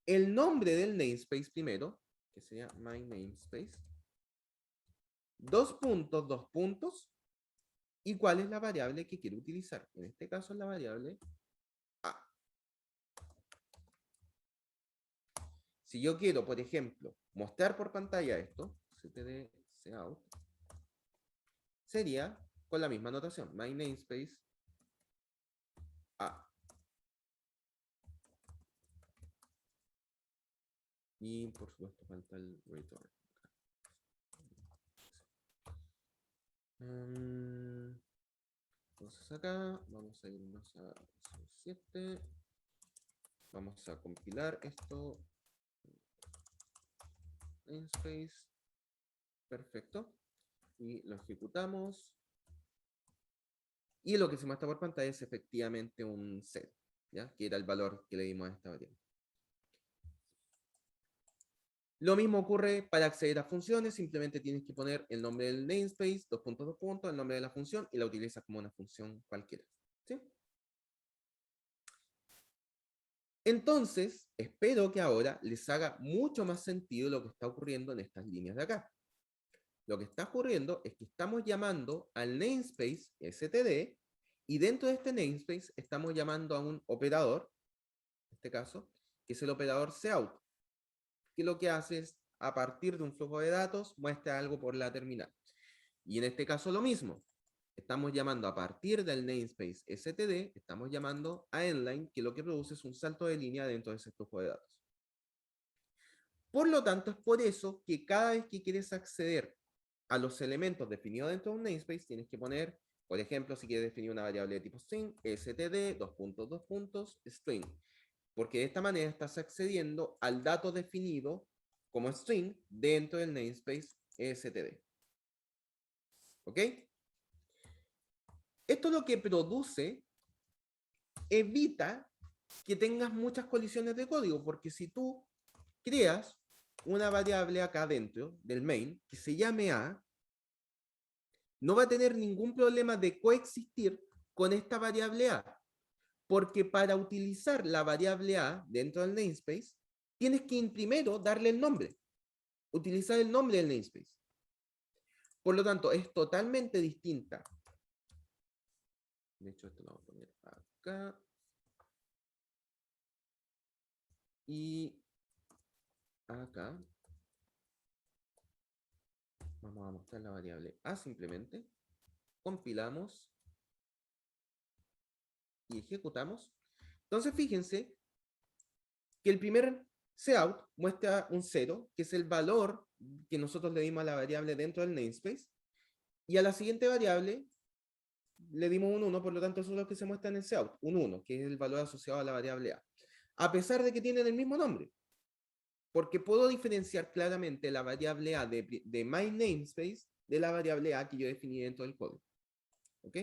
el nombre del namespace primero, que sería my namespace, dos puntos, y cuál es la variable que quiero utilizar. En este caso es la variable A. Si yo quiero, por ejemplo, mostrar por pantalla esto, ctd cout, sería con la misma notación, my namespace A. Y por supuesto falta el return. Entonces acá vamos a irnos a 7. Vamos a compilar esto. Namespace. Perfecto. Y lo ejecutamos. Y lo que se muestra por pantalla es efectivamente un 0, ¿ya? Que era el valor que le dimos a esta variable. Lo mismo ocurre para acceder a funciones, simplemente tienes que poner el nombre del namespace, dos puntos, el nombre de la función, y la utilizas como una función cualquiera. ¿Sí? Entonces, espero que ahora les haga mucho más sentido lo que está ocurriendo en estas líneas de acá. Lo que está ocurriendo es que estamos llamando al namespace std, y dentro de este namespace estamos llamando a un operador, en este caso, que es el operador cout, que lo que hace es, a partir de un flujo de datos, muestra algo por la terminal. Y en este caso lo mismo. Estamos llamando a partir del namespace std, estamos llamando a endline, que lo que produce es un salto de línea dentro de ese flujo de datos. Por lo tanto, es por eso que cada vez que quieres acceder a los elementos definidos dentro de un namespace, tienes que poner, por ejemplo, si quieres definir una variable de tipo string, std, string. Porque de esta manera estás accediendo al dato definido como string dentro del namespace std. ¿Ok? Esto lo que produce, evita que tengas muchas colisiones de código, porque si tú creas una variable acá dentro del main que se llame A, no va a tener ningún problema de coexistir con esta variable A, porque para utilizar la variable A dentro del namespace, tienes que primero darle el nombre, utilizar el nombre del namespace. Por lo tanto, es totalmente distinta. De hecho, esto lo vamos a poner acá. Y acá vamos a mostrar la variable A simplemente. Compilamos y ejecutamos. Entonces, fíjense que el primer cout muestra un 0, que es el valor que nosotros le dimos a la variable dentro del namespace, y a la siguiente variable le dimos un 1, por lo tanto eso es lo que se muestra en el cout, un 1, que es el valor asociado a la variable a pesar de que tienen el mismo nombre, porque puedo diferenciar claramente la variable A de my namespace de la variable A que yo definí dentro del código. ¿Ok?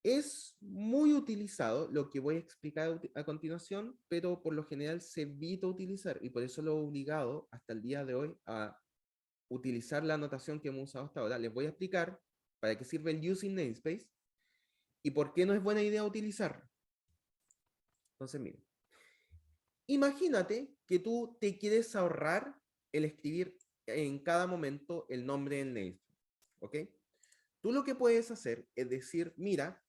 Es muy utilizado lo que voy a explicar a continuación, pero por lo general se evita utilizar y por eso lo he obligado hasta el día de hoy a utilizar la anotación que hemos usado hasta ahora. Les voy a explicar para qué sirve el using namespace y por qué no es buena idea utilizarlo. Entonces, miren, imagínate que tú te quieres ahorrar el escribir en cada momento el nombre del namespace, ¿ok? Tú lo que puedes hacer es decir, mira,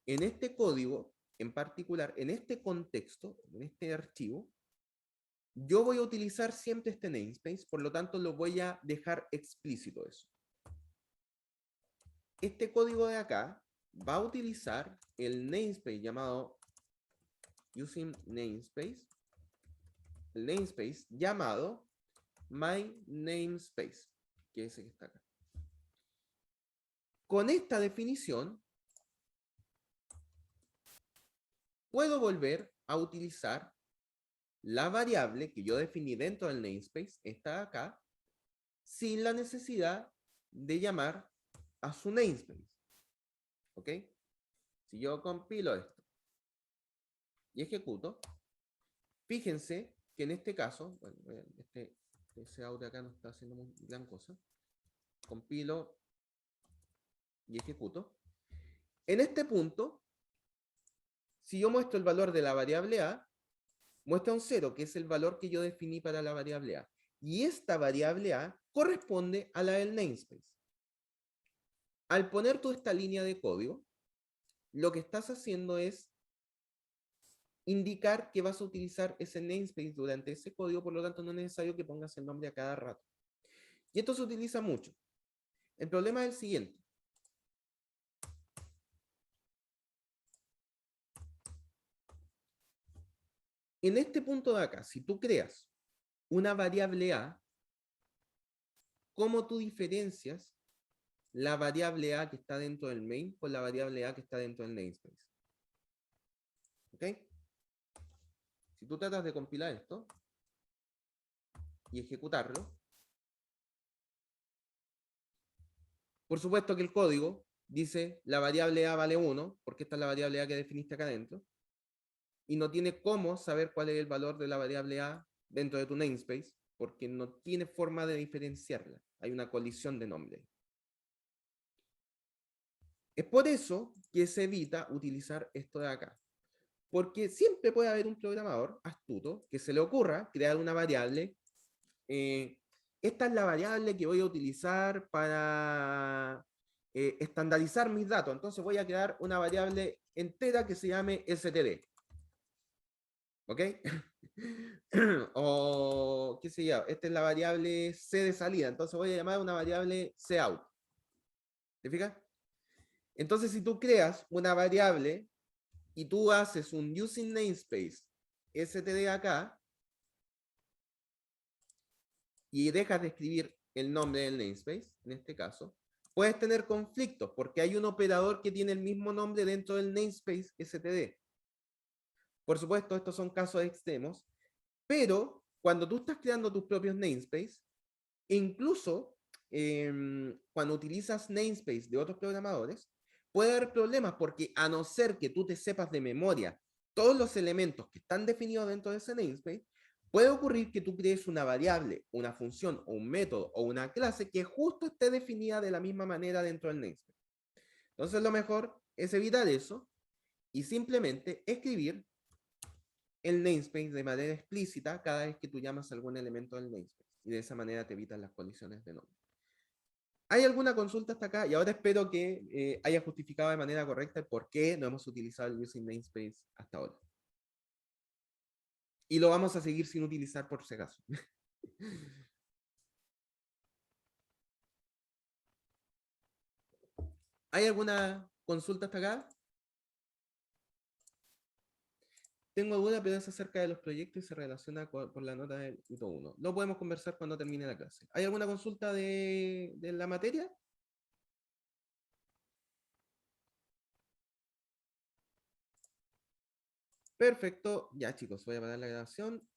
en este código en particular, en este contexto, en este archivo, yo voy a utilizar siempre este namespace, por lo tanto lo voy a dejar explícito eso. Este código de acá va a utilizar el namespace llamado using namespace, el namespace llamado my namespace, que es ese que está acá. Con esta definición, puedo volver a utilizar la variable que yo definí dentro del namespace, esta de acá, sin la necesidad de llamar a su namespace. ¿Ok? Si yo compilo esto y ejecuto, fíjense que en este caso, bueno, ese audio acá no está haciendo gran cosa, compilo y ejecuto. En este punto, si yo muestro el valor de la variable A, muestra un 0, que es el valor que yo definí para la variable A. Y esta variable A corresponde a la del namespace. Al poner toda esta línea de código, lo que estás haciendo es indicar que vas a utilizar ese namespace durante ese código, por lo tanto no es necesario que pongas el nombre a cada rato. Y esto se utiliza mucho. El problema es el siguiente. En este punto de acá, si tú creas una variable A, ¿cómo tú diferencias la variable A que está dentro del main con la variable A que está dentro del namespace? ¿Ok? Si tú tratas de compilar esto y ejecutarlo, por supuesto que el código dice la variable A vale 1, porque esta es la variable A que definiste acá adentro, y no tiene cómo saber cuál es el valor de la variable A dentro de tu namespace, porque no tiene forma de diferenciarla. Hay una colisión de nombre. Es por eso que se evita utilizar esto de acá. Porque siempre puede haber un programador astuto que se le ocurra crear una variable. Esta es la variable que voy a utilizar para estandarizar mis datos. Entonces voy a crear una variable entera que se llame std. ¿Ok? O, qué sé yo, esta es la variable c de salida. Entonces voy a llamar una variable cout. ¿Te fijas? Entonces, si tú creas una variable y tú haces un using namespace std acá y dejas de escribir el nombre del namespace, en este caso, puedes tener conflictos porque hay un operador que tiene el mismo nombre dentro del namespace std. Por supuesto, estos son casos extremos, pero cuando tú estás creando tus propios namespace, incluso cuando utilizas namespace de otros programadores, puede haber problemas porque a no ser que tú te sepas de memoria todos los elementos que están definidos dentro de ese namespace, puede ocurrir que tú crees una variable, una función o un método o una clase que justo esté definida de la misma manera dentro del namespace. Entonces lo mejor es evitar eso y simplemente escribir el namespace de manera explícita cada vez que tú llamas algún elemento del namespace. Y de esa manera te evitas las colisiones de nombre. ¿Hay alguna consulta hasta acá? Y ahora espero que haya justificado de manera correcta el por qué no hemos utilizado el using namespace hasta ahora. Y lo vamos a seguir sin utilizar por si acaso. ¿Hay alguna consulta hasta acá? Tengo duda, pero es acerca de los proyectos y se relaciona por la nota del UTO 1. Lo podemos conversar cuando termine la clase. ¿Hay alguna consulta de la materia? Perfecto. Ya, chicos, voy a parar la grabación.